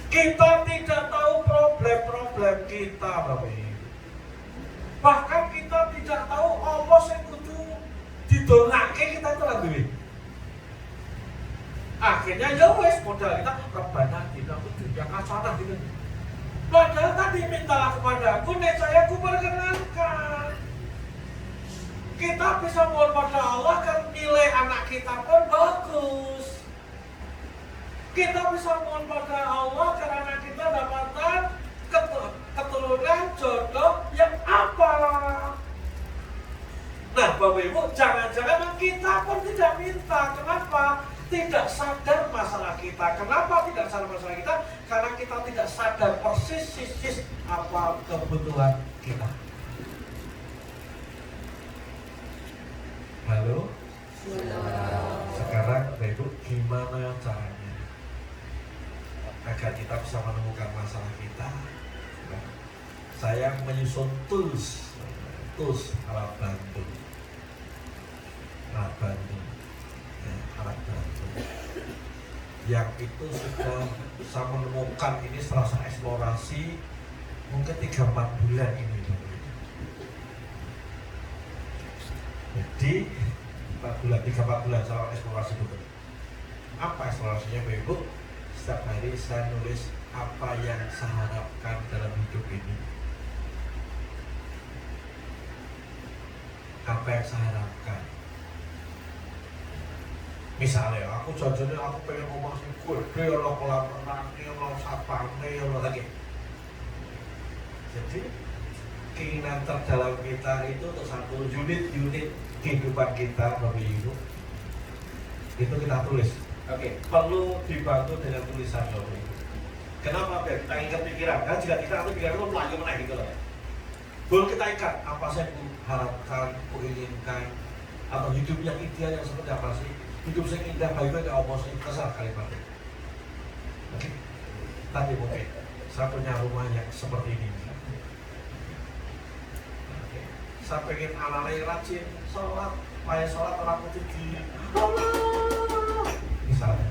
Speaker 1: Kita tidak tahu problem-problem kita, Bapak Ibu. Bahkan kita tidak tahu apa yang kudu didongake kita itu lagi. Akhirnya ya wes modal kita Rabbana atina fid dunya hasanah gitu. Padahal tadi mintalah kepada aku, saya aku perkenankan. Kita bisa mohon pada Allah kan nilai anak kita pun bagus. Kita bisa mohon pada Allah karena kita dapatkan keturunan jodoh yang apa? Nah, Bapak Ibu, jangan-jangan kita pun tidak minta. Kenapa? Tidak sadar masalah kita. Kenapa tidak sadar masalah kita? Karena kita tidak sadar persis apa kebutuhan kita. Halo? Sekarang Bapak Ibu, gimana caranya agar kita bisa menemukan masalah kita? Saya menyusun tools alat bantu, yang itu sudah saya menemukan ini setelah saya eksplorasi mungkin 3-4 bulan ini. Jadi 3-4 bulan saya eksplorasi betul. Apa eksplorasinya Bapak Ibu? Setiap hari saya nulis apa yang saya harapkan dalam hidup ini. Apa yang saya harapkan. Misalnya aku jajannya aku pengen ngomong sing gede ono kolam renangnya, ono sapane, ono lagi. Jadi keinginan terdalam kita itu untuk satu unit kehidupan kita Bapak Ibu itu kita tulis. Oke, perlu dibantu dengan tulisan Bapak Ibu. Kenapa Beb? Kita ingat pikiran, kan jika kita nanti pikiran itu melaju meneh gitu loh. Boleh kita ikat apa saya harapkan, inginkan, atau hidup yang ideal yang seperti apa sih? Hidup yang indah, baik-baik, gak omong sih, terserah kalimatnya. Oke, tapi mungkin saya punya rumah yang seperti ini. Oke. Saya pengen anak-anak yang rajin, sholat, payah sholat, orang putih di Allah. Misalnya.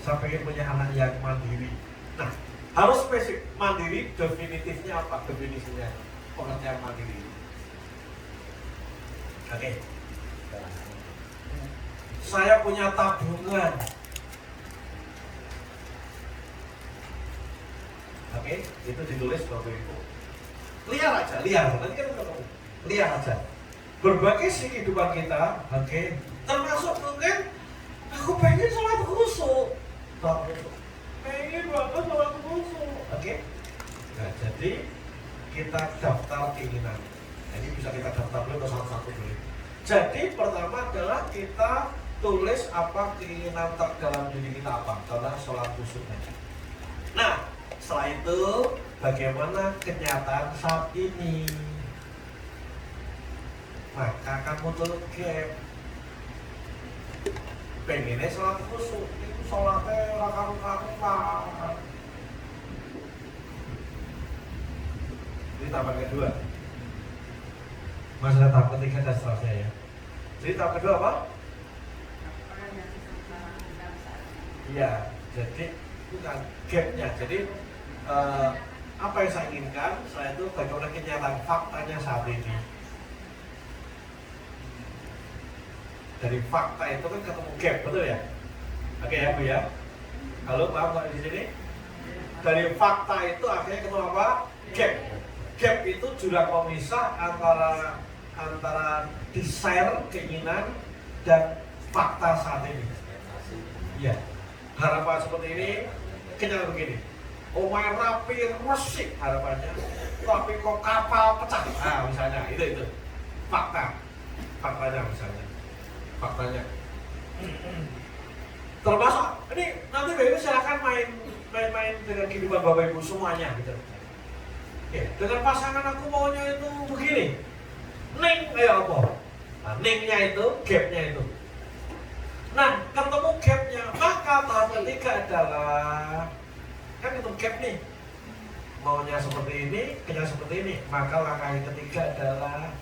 Speaker 1: Saya pengen punya anak yang mandiri. Nah, harus spesifik. Mandiri definitifnya apa? Definisinya pengertian mandiri. Oke. Saya punya tabungan. Oke, itu ditulis Bapak Ibu. Liar aja. Nanti kan ketemu. Liar aja. Berbagai sih kehidupan kita, oke. Termasuk mungkin aku pengen sholat khusyuk. Pengen banget sholat khusyuk. Oke. Nah, jadi kita daftar keinginan. Nah, ini bisa kita daftar dulu atau satu-satu dulu. Jadi pertama adalah kita tulis apa keinginan terdalam diri kita apa. Contohnya sholat khusyuk. Nah, setelah itu bagaimana kenyataan saat ini? Maka akan muncul gap. Pengennya sholat khusyuk, itu sholatnya karuan. Ini tahap kedua. Masalah tahap ketiga dan seterusnya ya. Jadi tahap kedua apa? Iya, jadi bukan gapnya. Jadi apa yang saya inginkan, saya itu bagaimana kenyataan faktanya saat ini. Dari fakta itu kan ketemu gap, betul ya? Oke ya Bu ya. Halo, paham nggak di sini? Dari fakta itu akhirnya ketemu apa? Gap. Gap itu jurang pemisah antara desire, keinginan dan fakta saat ini. Iya. Harapan seperti ini, kenyataan begini. Omah rapi, resik harapannya, tapi kok kapal pecah. Nah, misalnya itu faktanya misalnya. Faktanya. Termasuk ini nanti Bapak Ibu silakan main dengan kehidupan Bapak Ibu semuanya gitu. Ya, dengan pasangan aku maunya itu begini. Ning kayak apa? Nah, ningnya itu, gapnya itu. Nah, ketemu gapnya, maka tahap ketiga adalah kan itu gap nih. Maunya seperti ini, kenyataan seperti ini. Maka langkah yang ketiga adalah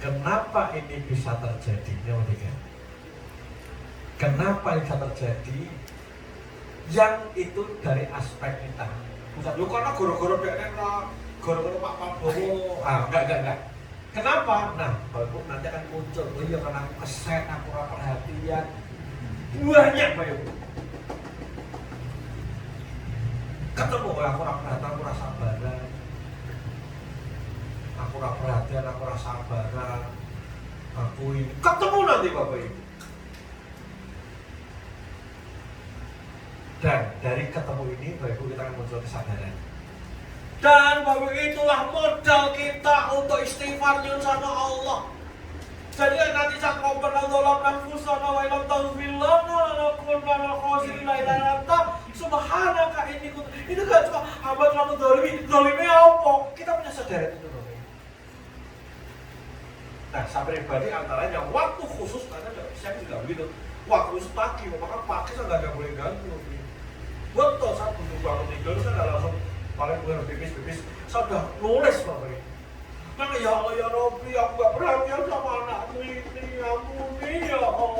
Speaker 1: kenapa ini bisa terjadi? Yang ketiga. Kenapa ini bisa terjadi? Yang itu dari aspek kita. Bukan lu karena goro-goro BNN, goro-goro Pak Prabowo. Enggak. Kenapa? Nah, Bapak nanti akan muncul. Oh iya, karena aku keset, aku kurang perhatian. Banyak Bapak. Ketemu, aku kurang perhatian, aku rasa sabaran. Aku kurang perhatian, aku rasa sabaran. Aku ini. Ketemu nanti Bapak Ibu. Dan dari ketemu ini, Bapak Ibu, kita akan muncul kesadaran. Dan Bapak Ibu, itulah modal kita untuk istighfar sama Allah. Jadi nanti saat Rabbana dzalamna anfusana wa illam taghfir lana lanakunanna khasirina ila anta subhanaka inni kuntu. Itu kan cuma hamba kamu zalimi apa? Kita punya sadar itu. Nah, saya pribadi antaranya waktu khusus karena saya juga begitu. Waktu khusus pagi, maka pagi saya nggak boleh ganggu. Betul, saya butuh bangun tidur, saya nggak langsung paling bukan pipis, saya udah nulis Bapak. Karena ya Allah ya Rabbi, aku gak perhatian sama anakku ini, ampuni ya Allah.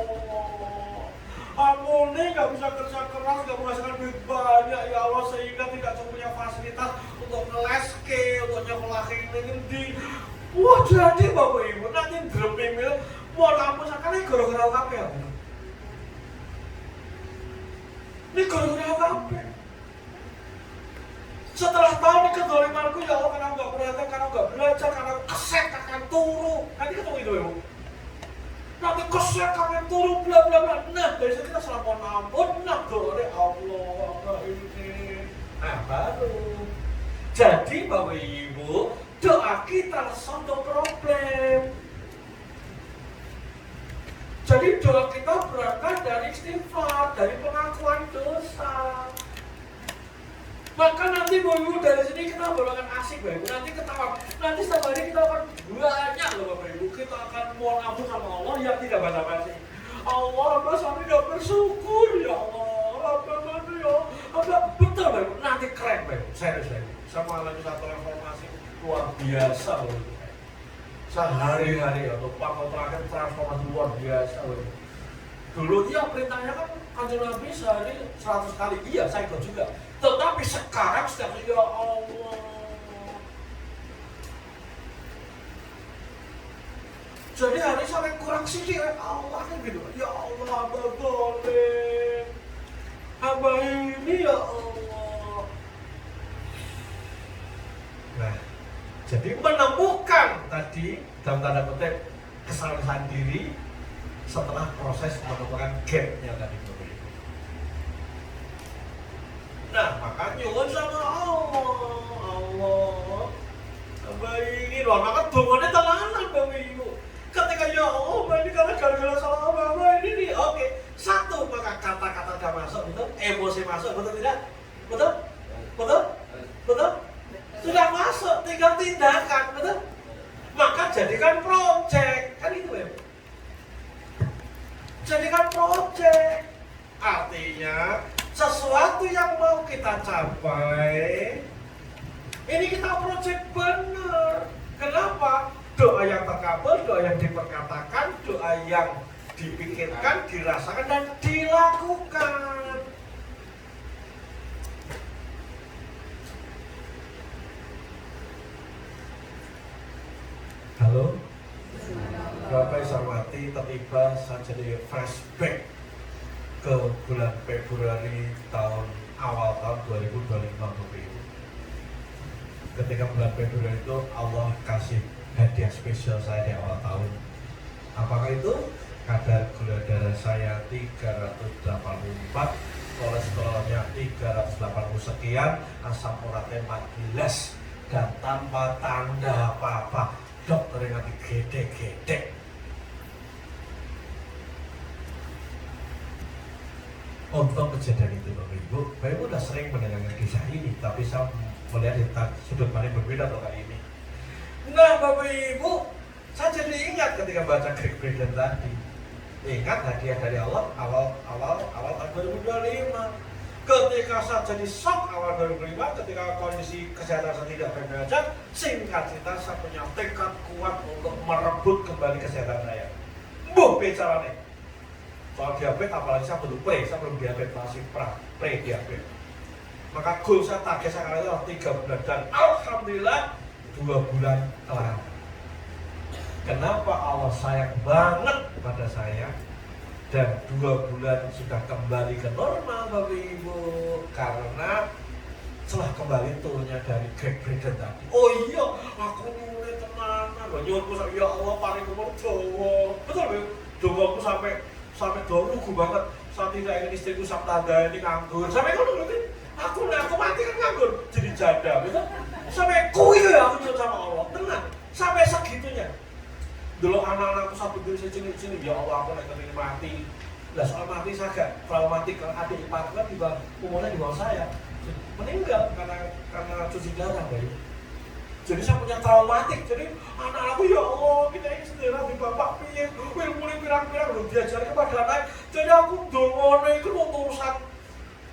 Speaker 1: Ampuni gak bisa kerja keras, gak menghasilkan duit banyak ya Allah, sehingga tidak punya fasilitas untuk ngeleske, untuk nyekolahin ini. Wah jadi Bapak Ibu, nanti drepimil, mau lampu sekarang gara-gara apa ya? Ini gara-gara apa? Setelah tahu nih kezalimanku ya Allah, karena nggak berhati, karena nggak belajar, karena kesek akan turu. Nanti ketemu itu ya Bu. Nanti kesek akan turu, bla bla bla. Nah dari situ kita salah mohon ampun. Nah oleh Allah ini. Nah baru. Jadi Bapak Ibu, doa kita untuk problem. Jadi doa kita berangkat dari istighfar, dari pengakuan dosa. Maka nanti Bapak Ibu dari sini kita akan asik Bapak Ibu, nanti ketawa. Nanti setiap hari kita akan banyak loh Bapak Ibu. Kita akan mohon ampun sama Allah yang tidak basa-basi. Allah, Abah sampai gak bersyukur ya Allah. Abah ya Allah. Betul Bapak Ibu, nanti keren Bapak Ibu. Serius Bapak Ibu. Saya mengalami satu reformasi luar biasa Bapak Ibu. Sehari-hari ya, waktu terakhir transformasi luar biasa Bapak Ibu. Dulu dia perintahnya kan Kanjeng Nabi sehari 100 kali. Iya, saya ikut juga. Tetapi sekarang setiap hari ya Allah. Jadi hari sampai kurang sih Allah kan gitu. Ya Allah, hamba boleh. Hamba ini ya Allah. Nah, jadi menemukan tadi dalam tanda kutip kesalahan diri setelah proses menemukan gap-nya tadi. Nah, maka nyuwun sama Allah. Bapak ini loh, maka dongannya tenanan Bapak Ibu. Ketika ya Allah, ini karena gara-gara salah Bapak ini nih. Oke, satu, maka kata-kata sudah masuk, betul? Emosi masuk, betul tidak? Betul? Betul? Betul? Sudah masuk, tinggal tindakan, betul? Maka jadikan project, kan itu ya? Jadikan project. Artinya sesuatu yang mau kita capai ini kita project benar. Kenapa? Doa yang terkabul, doa yang diperkatakan, doa yang dipikirkan, dirasakan dan dilakukan. Halo Bapak Sarwati, tiba-tiba saya jadi flashback ke bulan Februari awal tahun 2025 Bapak. Ketika bulan Februari itu Allah kasih hadiah spesial saya di awal tahun. Apakah itu? Kadar gula darah saya 384, kolesterolnya 380 sekian, asam uratnya 14 dan tanpa tanda apa-apa. Dokter yang lagi gede-gede. Untuk kejadian itu Bapak Ibu udah sering mendengarkan kisah ini, tapi saya melihat di sudut pandang berbeda untuk kali ini. Nah Bapak Ibu, saya jadi ingat ketika baca Greg Braden tadi. Ingat hadiah dari Allah awal tahun 2025. Ketika saya jadi shock awal 2005, ketika kondisi kesehatan saya tidak baik saja, singkat cerita saya punya tekad kuat untuk merebut kembali kesehatan saya. Bicaranya. Soal diabetes, apalagi saya belum saya belum diabetes, masih pre-diabetes. Maka goal saya target saya kali itu 3 bulan dan alhamdulillah 2 bulan kelar. Kenapa Allah sayang banget pada saya dan 2 bulan sudah kembali ke normal Bapak Ibu, karena setelah kembali turunnya dari Greg Braden tadi. Oh iya, aku mulai tenanan, nyuwunku ya Allah paring umur dawa. Betul Bu, dawaku sampai doa lugu banget. saya tidak ingin istriku sak tangga ini nganggur. Sampai ngono lho, aku mati kan nganggur jadi janda, gitu. Sampai kuyu ya aku nyuwun sama Allah, tenang. Sampai segitunya. Dulu anak-anakku satu diri saya cilik-cilik, ya Allah aku nek kepengin mati. Lah soal mati saya agak traumatik karena adik ipar kan umurnya di bawah saya. Meninggal karena cuci darah, Bayu. Jadi saya punya traumatik, jadi anak-anakku ya Allah, kita ini sendiri di bapak piye, mulai pirang-pirang belum diajari kepada anak. Jadi aku dongone itu urusan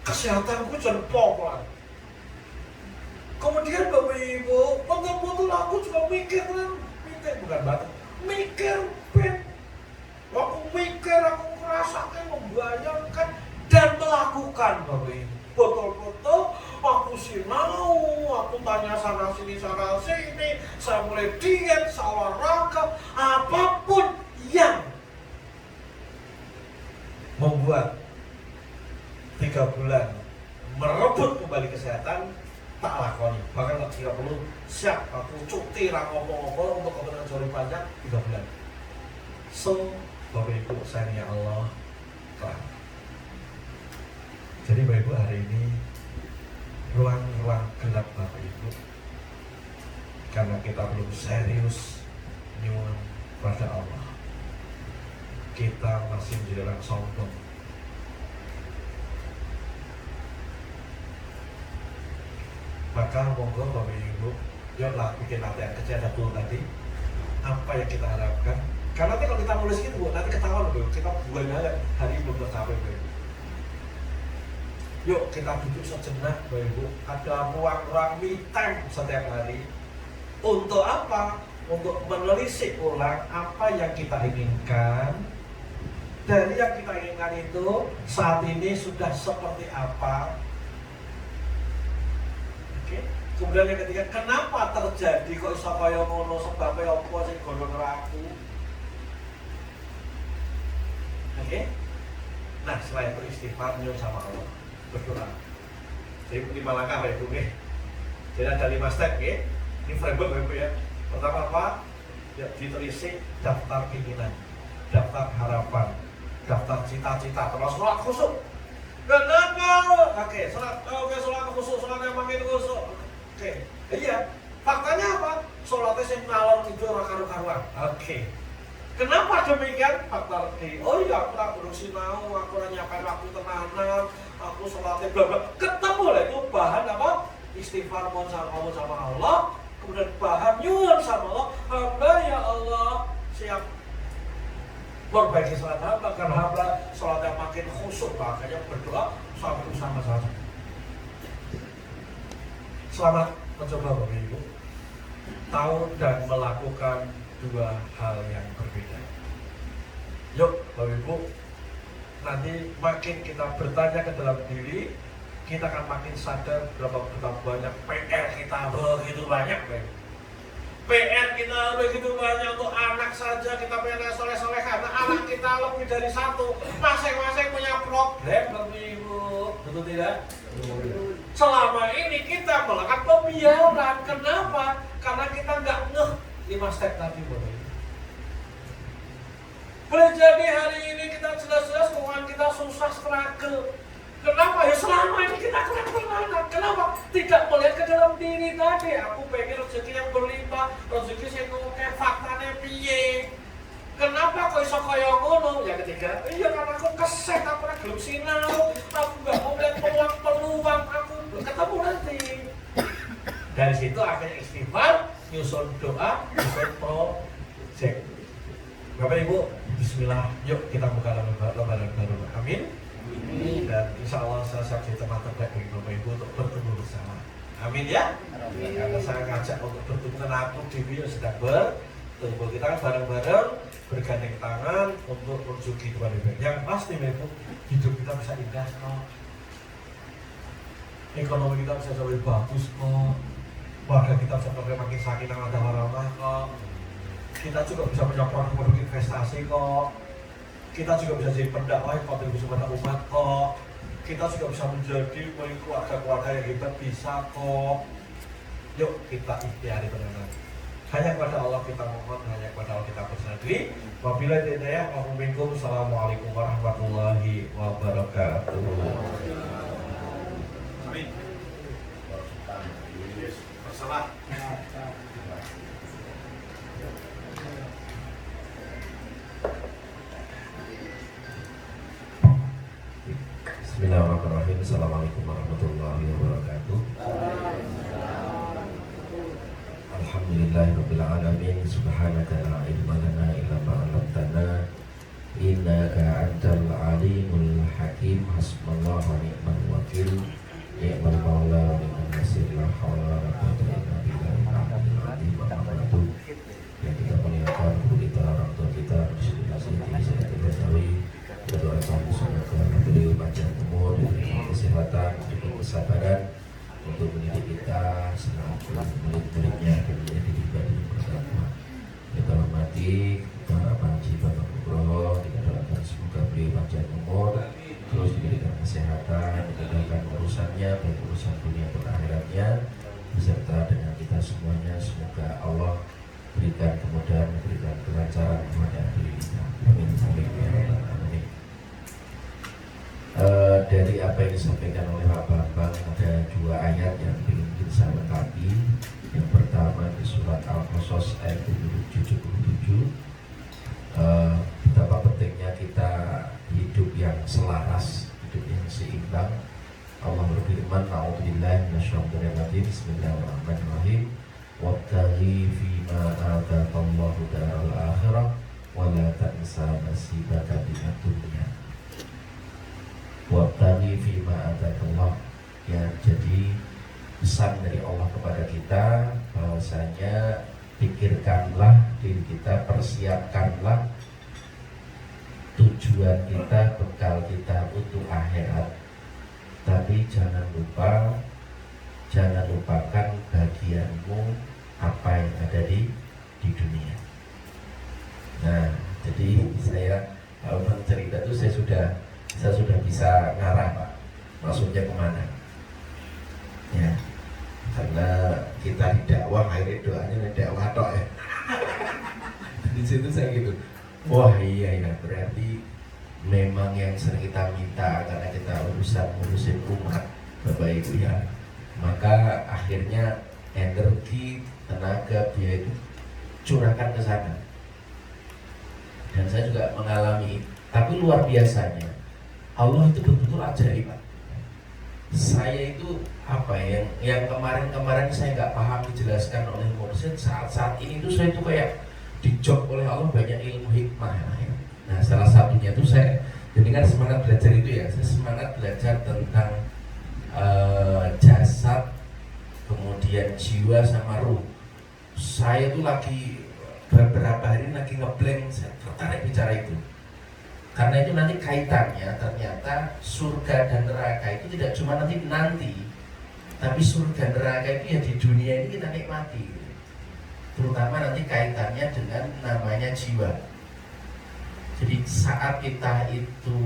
Speaker 1: kesehatanku jadi pokok. Kemudian Bapak Ibu, betul-betul aku juga mikir bukan batuk, mikir ben. Aku mikir, aku merasakan, membayangkan dan melakukan Bapak Ibu. Betul-betul aku sinau, aku tanya sana sini, saya mulai diet, saya olahraga, apapun yang membuat 3 bulan merebut kembali kesehatan tak lakoni. Bahkan 30 siap aku cuti ngopo-ngopo untuk kebenaran jauh panjang 3 bulan. So, Bapak Ibu sayangnya Allah Tuhan. Jadi Bapak Ibu hari ini ruang-ruang gelap Bapak Ibu, karena kita belum serius nyuwun pada Allah, kita masih menjadi orang sombong. Maka monggo Bapak Ibu, yuklah bikin latihan kecil dulu tadi. Apa yang kita harapkan? Karena nanti kalau kita nulis gitu, nanti ketahuan Bu, kita bulan aja hari belum tercapai Bu. Yuk kita duduk sejenak Bapak Ibu, ada ruang-ruang me time setiap hari. Untuk apa? Untuk menelisik ulang apa yang kita inginkan. Dari yang kita inginkan itu saat ini sudah seperti apa. Oke. Kemudian yang ketiga, kenapa terjadi kok iso kaya ngono, sebabnya apa sing golong aku. Oke. Nah, setelah itu istighfar nyuwun sama Allah, berdoa. Jadi 5 langkah Bapak Ibu nggih. Jadi ada 5 step nggih. Ini framework Bapak Ibu ya. Pertama apa? Ya, ditelisik daftar keinginan, daftar harapan, daftar cita-cita, termasuk sholat khusyuk. Kenapa? Oke, sholat khusyuk, sholat yang makin khusyuk. Oke, iya. Faktanya apa? Sholatnya sing ngalor itu ora karu-karuan. Oke. Kenapa demikian? Faktor D. Oh iya, aku tak kudu sinau, aku ora nyiapin waktu tenanan, aku sholatnya bla bla. Ketemu lah itu bahan apa? Istighfar mohon sama Allah. Kemudian bahan nyuwun sama Allah, hamba ya Allah siap perbaiki sholat hamba, karena hamba sholat yang makin khusyuk, makanya berdoa sama saja. Selamat mencoba Bapak Ibu, tahu dan melakukan 2 hal yang berbeda. Yuk Bapak Ibu, nanti makin kita bertanya ke dalam diri, kita akan makin sadar berapa banyak PR kita begitu banyak. PR kita begitu banyak untuk anak saja, kita pengen soleh-soleh karena anak kita lebih dari 1. Masing-masing punya problem Bapak Ibu, betul tidak? Selama ini kita melakukan pembiaran. Kenapa? Karena kita nggak ngeh 5 step tadi Bapak Ibu. Boleh jadi hari ini kita jelas-jelas keuangan kita susah, struggle. Kenapa? Ya selama ini kita kurang bermanfaat. Kenapa? Tidak melihat ke dalam diri tadi. Aku pengen rezeki yang berlimpah, rezeki yang ngomongnya faktanya piye. Kenapa kok iso kaya ngono? Yang ketiga, iya karena aku kesek, aku ora gelem sinau, aku nggak mau lihat peluang, aku belum ketemu nanti. Dari situ akhirnya istighfar, nyusun doa, nyusun project. Bapak Ibu, bismillah, yuk kita buka lembaran baru. Amin. Dan insya Allah saya saksi teman terbaik bagi Bapak Ibu untuk bertemu bersama. Amin ya. Amin. Karena saya ngajak untuk bertemu, karena aku di sedang bertemu. Kita kan bareng-bareng bergandeng tangan untuk menuju kehidupan lebih baik. Yang pasti Bapak, hidup kita bisa indah kok. Ekonomi kita bisa lebih bagus kok. Warga kita bisa makin sakinah mawaddah warahmah kok. Kita juga bisa punya produk investasi kok. Kita juga bisa jadi pendakwah yang kontribusi pada umat kok. Kita juga bisa menjadi keluarga-keluarga yang hebat, bisa kok. Yuk kita ikhtiari benar-benar. Hanya kepada Allah kita mohon, hanya kepada Allah kita berserah diri. Wabillahi hidayah wa minkum. Assalamualaikum warahmatullahi wabarakatuh. Amin. Masalah. Bismillahirrahmanirrahim. Assalamualaikum warahmatullahi wabarakatuh. Alhamdulillahirabbil alamin. Subhanaka la ilma lana illa ma 'allamtana innaka antal alimul hakim. Hasbunallahu wa ni'mal wakil. Ni'mal maula wa ni'mal nasir. La haula wa la quwwata illa billahil aliyyil azim. Muhammadu yang kita muliakan, guru kita, orang tua kita, Bismillah Sayyidi Basawi. Berdoakan semoga beliau panjang umur, diberi kesehatan, diberi kesabaran untuk mendidik kita selaku murid-muridnya dan menjadi pribadi yang bertakwa. Kita hormati Bapak Panji Bapak Nugroho, kita doakan semoga beliau panjang umur, terus diberikan kesehatan, dimudahkan urusannya, baik urusan dunia dan akhiratnya, beserta dengan kita semuanya. Semoga Allah berikan kemudahan, berikan kelancaran kepada diri kita. Amin. Amin. Ya Rabbal Alamin. Dari apa yang disampaikan oleh Pak Bambang, ada dua ayat yang ingin kita lengkapi. Yang pertama di surat Al-Qasas ayat 77, betapa pentingnya kita hidup yang selaras, hidup yang seimbang. Allah berfirman, A'udzubillahi minasyaitonir rajim. Bismillahirrahmanirrahim. Wabtaghi fima ataakallahu daral akhirah wa la tansa nasibaka minad dunya. Wabtaghi fima ataakallah. Ya, jadi pesan dari Allah kepada kita bahwasanya pikirkanlah diri kita, persiapkanlah tujuan kita, bekal kita untuk akhirat. Tapi jangan lupakan bagianmu apa yang ada di dunia. Nah, jadi saya kalau cerita itu saya sudah bisa ngarah, Pak. Maksudnya kemana? Ya, karena kita di dakwah, akhirnya doanya dakwah tok ya. Di situ saya gitu. Wah iya, berarti memang yang sering kita minta karena kita ngurusin umat, Bapak Ibu ya. Maka akhirnya energi, tenaga, biaya itu curahkan ke sana. Dan saya juga mengalami, tapi luar biasanya Allah itu betul-betul ajaib, Pak. Saya itu yang kemarin saya nggak paham dijelaskan oleh Mursyid, saat ini tuh saya tuh kayak dijok oleh Allah banyak ilmu hikmah ya. Nah, salah satunya tuh saya jadi kan semangat belajar itu ya, saya semangat belajar tentang jasad, kemudian jiwa sama ruh. Saya tuh lagi beberapa hari lagi ngeblank, saya tertarik bicara itu. Karena itu nanti kaitannya ternyata surga dan neraka itu tidak cuma nanti, tapi surga neraka itu ya di dunia ini kita nikmati. Terutama nanti kaitannya dengan namanya jiwa. Jadi saat kita itu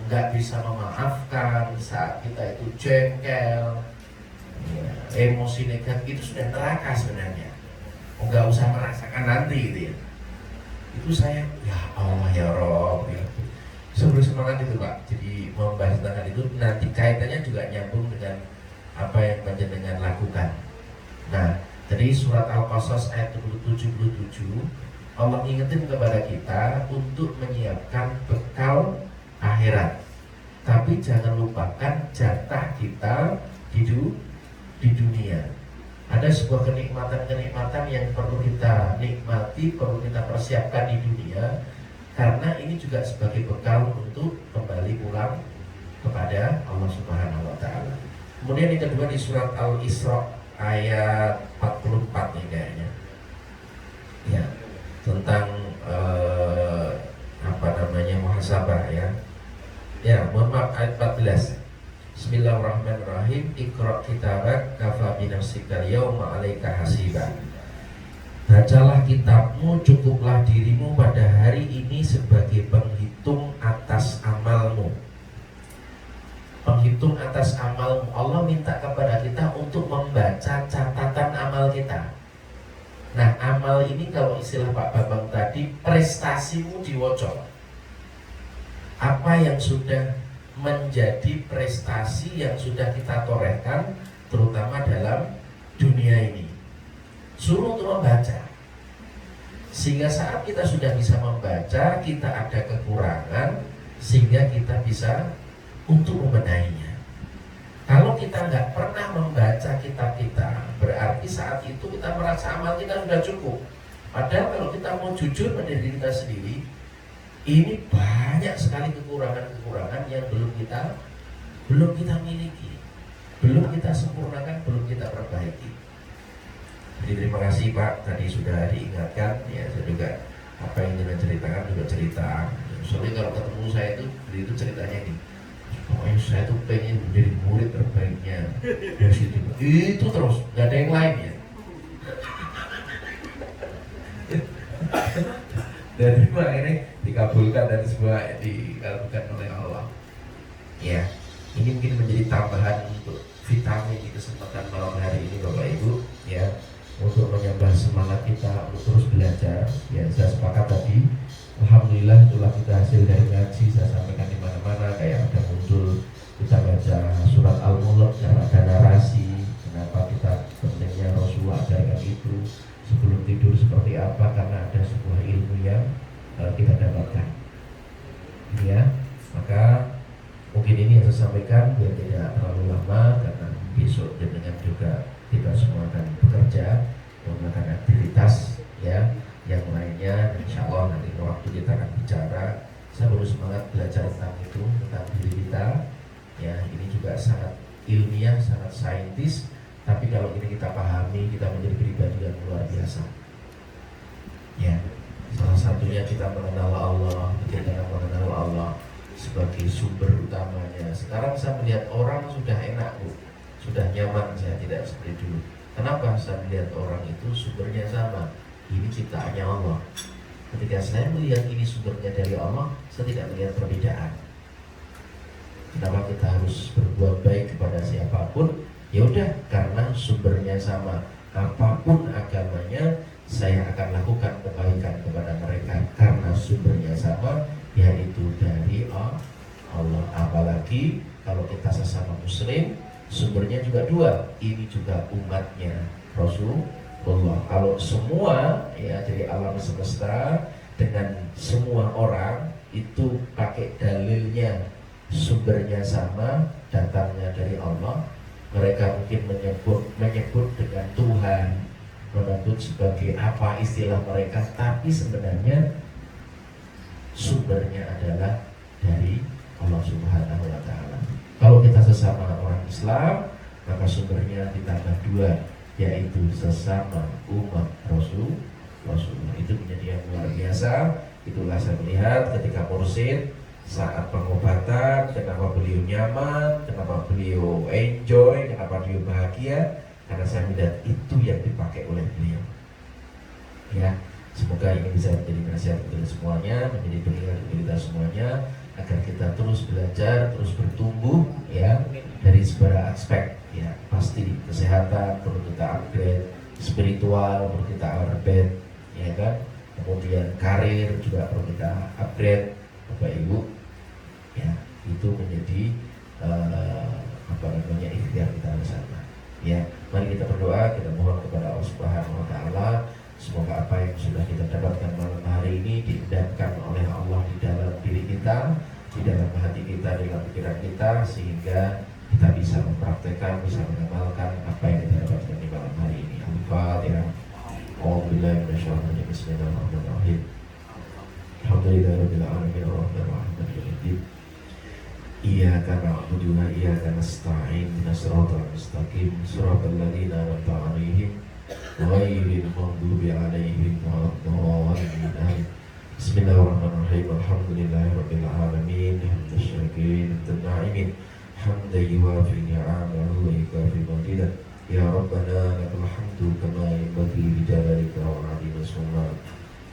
Speaker 1: nggak bisa memaafkan, saat kita itu jengkel, ya, emosi negatif, itu sudah neraka sebenarnya. Nggak usah merasakan nanti gitu ya. Itu saya, ya Allah ya Rob ya. Sebelum semangat itu Pak, jadi membahas tentang itu nanti kaitannya juga nyambung dengan apa yang panjenengan lakukan. Nah, dari surat Al-Qasas ayat 77, Allah ingetin kepada kita untuk menyiapkan bekal akhirat. Tapi jangan lupakan jatah kita di dunia. Ada sebuah kenikmatan-kenikmatan yang perlu kita nikmati, perlu kita persiapkan di dunia. Karena ini juga sebagai bekal untuk kembali pulang kepada Allah Subhanahu wa Ta'ala. Kemudian yang kedua di surat Al-Isra ayat 44 nih kayaknya. Ya, tentang muhasabah ya. Ya, mohon maaf ayat 14. Bismillahirrahmanirrahim. Iqra kitabak kafa binafsika yauma 'alaika hasiba. Bacalah kitabmu, cukuplah dirimu pada hari ini sebagai penghitung atas amalmu. Penghitung atas amalmu. Allah minta kepada kita untuk membaca catatan amal kita. Nah, amal ini kalau istilah
Speaker 2: Pak Bambang tadi, prestasimu diwocok. Apa yang sudah menjadi prestasi yang sudah kita torehkan, terutama dalam dunia ini. Suruh untuk membaca. Sehingga saat kita sudah bisa membaca, kita ada kekurangan, sehingga kita bisa untuk membenahinya. Kalau kita nggak pernah membaca kitab kita, berarti saat itu kita merasa amal kita sudah cukup. Padahal kalau kita mau jujur pada diri kita sendiri, ini banyak sekali kekurangan-kekurangan yang belum kita miliki, belum kita sempurnakan, belum kita perbaiki. Jadi terima kasih Pak, tadi sudah diingatkan, ya saya juga apa yang dengan ceritakan juga cerita. Soalnya kalau ketemu saya itu ceritanya ini. Pokoknya saya tuh pengen menjadi murid terbaiknya dari situ. Itu terus, gak ada yang lain ya. Dan memang ini dikabulkan dan semua dikabulkan oleh Allah. Ya, ini mungkin menjadi tambahan untuk vitamin di kesempatan malam hari ini Bapak Ibu, ya, untuk menyambah semangat kita untuk terus belajar. Ya, saya sepakat tadi. Alhamdulillah itulah kita hasil dari ngaji, saya sampaikan di mana-mana kayak ada muncul kita baca surat Al-Mulk karena ada narasi kenapa kita pentingnya Rasulullah ajarkan itu sebelum tidur seperti apa, karena ada sebuah ilmu yang kita dapatkan. Ya, maka mungkin ini yang saya sampaikan biar tidak terlalu lama karena besok dengan juga kita semua akan bekerja melakukan aktivitas ya yang lainnya, dan insya Allah nanti waktu kita akan bicara. Saya baru semangat belajar tentang itu, tentang diri kita. Ya, ini juga sangat ilmiah, sangat saintis. Tapi kalau ini kita pahami, kita menjadi pribadi yang luar biasa. Ya, salah satunya kita mengenal Allah, kita mengenal Allah sebagai sumber utamanya. Sekarang saya melihat orang sudah enak, Bu, sudah nyaman. Saya tidak seperti dulu. Kenapa? Saya melihat orang itu sumbernya sama. Ini ciptaannya Allah. Ketika saya melihat ini sumbernya dari Allah, saya tidak melihat perbedaan. Kenapa kita harus berbuat baik kepada siapapun? Ya udah, karena sumbernya sama. Apapun agamanya, saya akan lakukan kebaikan kepada mereka karena sumbernya sama, yaitu dari Allah. Apalagi kalau kita sesama Muslim, sumbernya juga dua. Ini juga umatnya Rasulullah. Kalau semua ya dari alam semesta dengan semua orang itu pakai dalilnya sumbernya sama, datangnya dari Allah, mereka mungkin menyebut dengan Tuhan, menyebut sebagai apa istilah mereka, tapi sebenarnya sumbernya adalah dari Allah Subhanahu wa Ta'ala. Kalau kita sesama orang Islam, maka sumbernya ditambah dua, yaitu sesama umat Rasulullah. Itu menjadi yang luar biasa. Itulah saya melihat ketika mursyid saat pengobatan, kenapa beliau nyaman, kenapa beliau enjoy, kenapa beliau bahagia, karena saya melihat itu yang dipakai oleh beliau. Ya, semoga ini bisa menjadi nasihat untuk semuanya, menjadi pengingat untuk kita semuanya, agar kita terus belajar, terus bertumbuh, ya, dari segala aspek. Ya, pasti kesehatan perlu kita upgrade, spiritual perlu kita upgrade, ya kan. Kemudian karir juga perlu kita upgrade, Bapak Ibu. Ya, itu menjadi ikhtiar kita bersama. Ya, mari kita berdoa, kita mohon kepada Allah Subhanahu wa Ta'ala, semoga apa yang sudah kita dapatkan malam hari ini diendapkan oleh Allah di dalam diri kita, di dalam hati kita, di dalam pikiran kita, sehingga kita bisa mempraktekkan, bisa mengamalkan apa yang kita dapatkan di malam hari ini. Al-Fatihah. Bismillahirrahmanirrahim. Alhamdulillahirabbil alamin arrahmanirrahim maliki yaumiddin. Iyyaka na'budu wa iyyaka nasta'in. Ihdinas siratal mustaqim. Shiratal ladzina an'amta 'alaihim ghairil maghdubi 'alaihim waladdallin. Bismillahirrahmanirrahim. Alhamdulillahirabbil alamin. Hamdan syakirin na'imin. Hamdan yuwafi ni'amahu wa yukafi mazidah. Ya Rabbana lakal hamdu kama yanbaghi li jalalika wa 'azimi sultanik.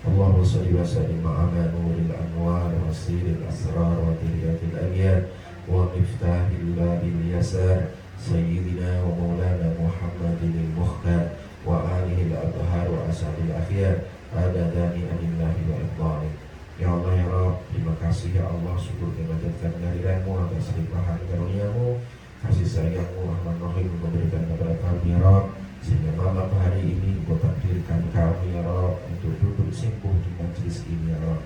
Speaker 2: Allahumma shalli wa sallim ala nuril anwar wa sirril asrar wa diryatil abyad wa miftahil babil yasar sayyidina wa maulana Muhammadin al-mukhtar wa alihi al-athhar wa ashabil akhyar adada ni'amillahi wa idhari. Ya Allah ya Rabb, terima kasih ya Allah, syukur memanjatkan kehadiranmu atas limpahan karuniamu, kasih sayangmu, rahman rahim memberikan kepada kami ya Rabb, sehingga malam hari ini Engkau takdirkan kami ya Rabb untuk duduk simpuh di majlis ini ya Rabb.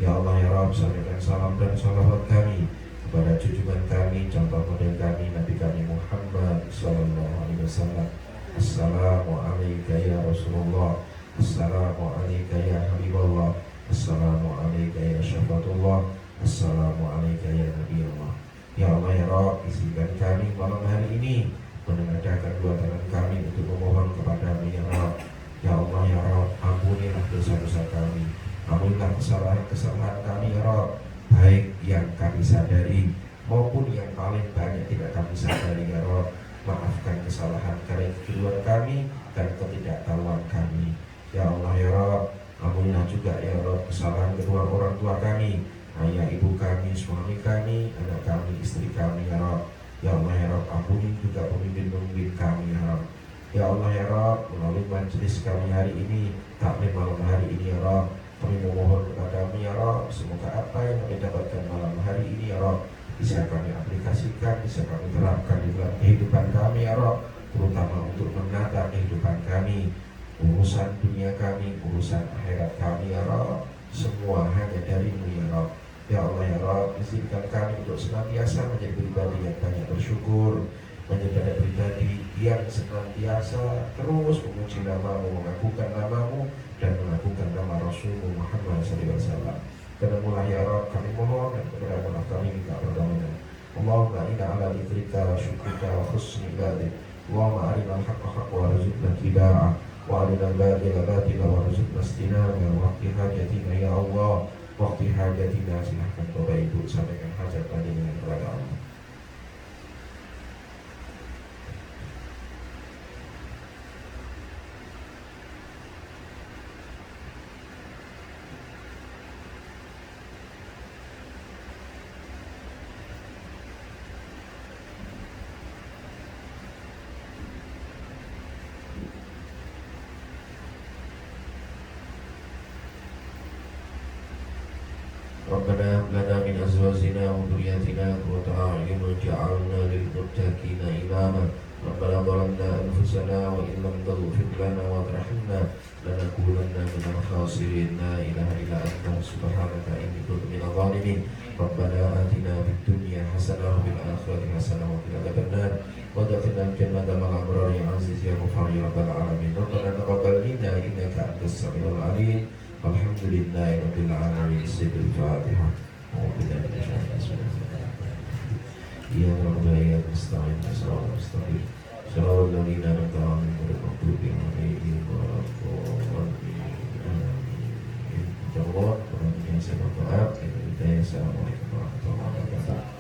Speaker 2: Ya Allah ya Rabb, sampaikan salam dan salawat kami kepada junjungan kami, contoh model kami, Nabi kami Muhammad sallallahu alaihi wasallam. Assalamualaikum ya Rasulullah, Assalamualaikum ya Habibullah, Assalamualaikum ya Syafatullah, Assalamualaikum ya Nabi Allah. Ya Allah ya Rabb, izinkan kami malam hari ini menengadahkan dua tangan kami untuk memohon kepadamu ya Rabb. Ya Allah ya Rabb, ampunilah dosa-dosa kami, ampunilah kesalahan-kesalahan kami ya Rabb, baik yang kami sadari maupun yang paling banyak tidak kami sadari ya Rabb. Maafkan kesalahan kedua kami dan ketidaktahuan kami ya Allah ya Rabb. Ampunilah juga ya Rabb kesalahan kedua orang tua kami, ayah ibu kami, suami kami, anak kami, istri kami ya Rabb. Ya Allah ya Rabb, ampuni juga pemimpin-pemimpin kami ya Rabb. Ya Allah ya Rabb, melalui majelis kami hari ini, taklim malam hari ini ya Rabb, kami memohon kepadamu ya Rabb, semoga apa yang kami dapatkan malam hari ini ya Rabb bisa kami aplikasikan, bisa kami terapkan di dalam kehidupan kami ya Rabb, terutama untuk menata kehidupan kami, urusan dunia kami, urusan akhirat kami ya Rabb, semua hanya darimu ya Rabb. Ya Allah ya Rabb, izinkan kami untuk senantiasa menjadi pribadi yang banyak bersyukur, menjadi pribadi yang senantiasa terus memuji namamu, mengagungkan namamu, dan mengagungkan nama Rasulullah Muhammad SAW. Kenamulah ya Rabb kami mohon, dan kepada kami minta pertolongan. Allahumma inna ala dzikrika wa syukrika wa husni ibadah. Allahumma arinal haqqa haqqa wa rizqna ittiba'ah, wa arinal batila batila wa rizqna istinabah. Waqti hajatina ya Allah, waqti hajatina. Silahkan Bapak Ibu sampaikan hajat tadi dengan kepada Allah. ربنا هب لنا من أزواجنا وذرياتنا قرة أعين واجعلنا للمتقين إماما. ربنا ظلمنا أنفسنا وإن لم تغفر لنا وترحمنا لنكونن من الخاسرين. لا إله إلا أنت سبحانك إني كنت من الظالمين. ربنا آتنا في الدنيا حسنة وفي الآخرة حسنة وقنا عذاب النار وادخلنا الجنة مع الأبرار يا عزيز يا غفار يا رب العالمين. ربنا تقبل منا إنك أنت السميع العليم. الحمد لله رب العالمين. سيد الفاتحة. يا رب يا مستعين صراط المستقيم صراط الذين أنعمت عليهم غير المغضوب عليهم ولا الضالين. آمين. Allah, Assalamualaikum warahmatullahi wabarakatuh.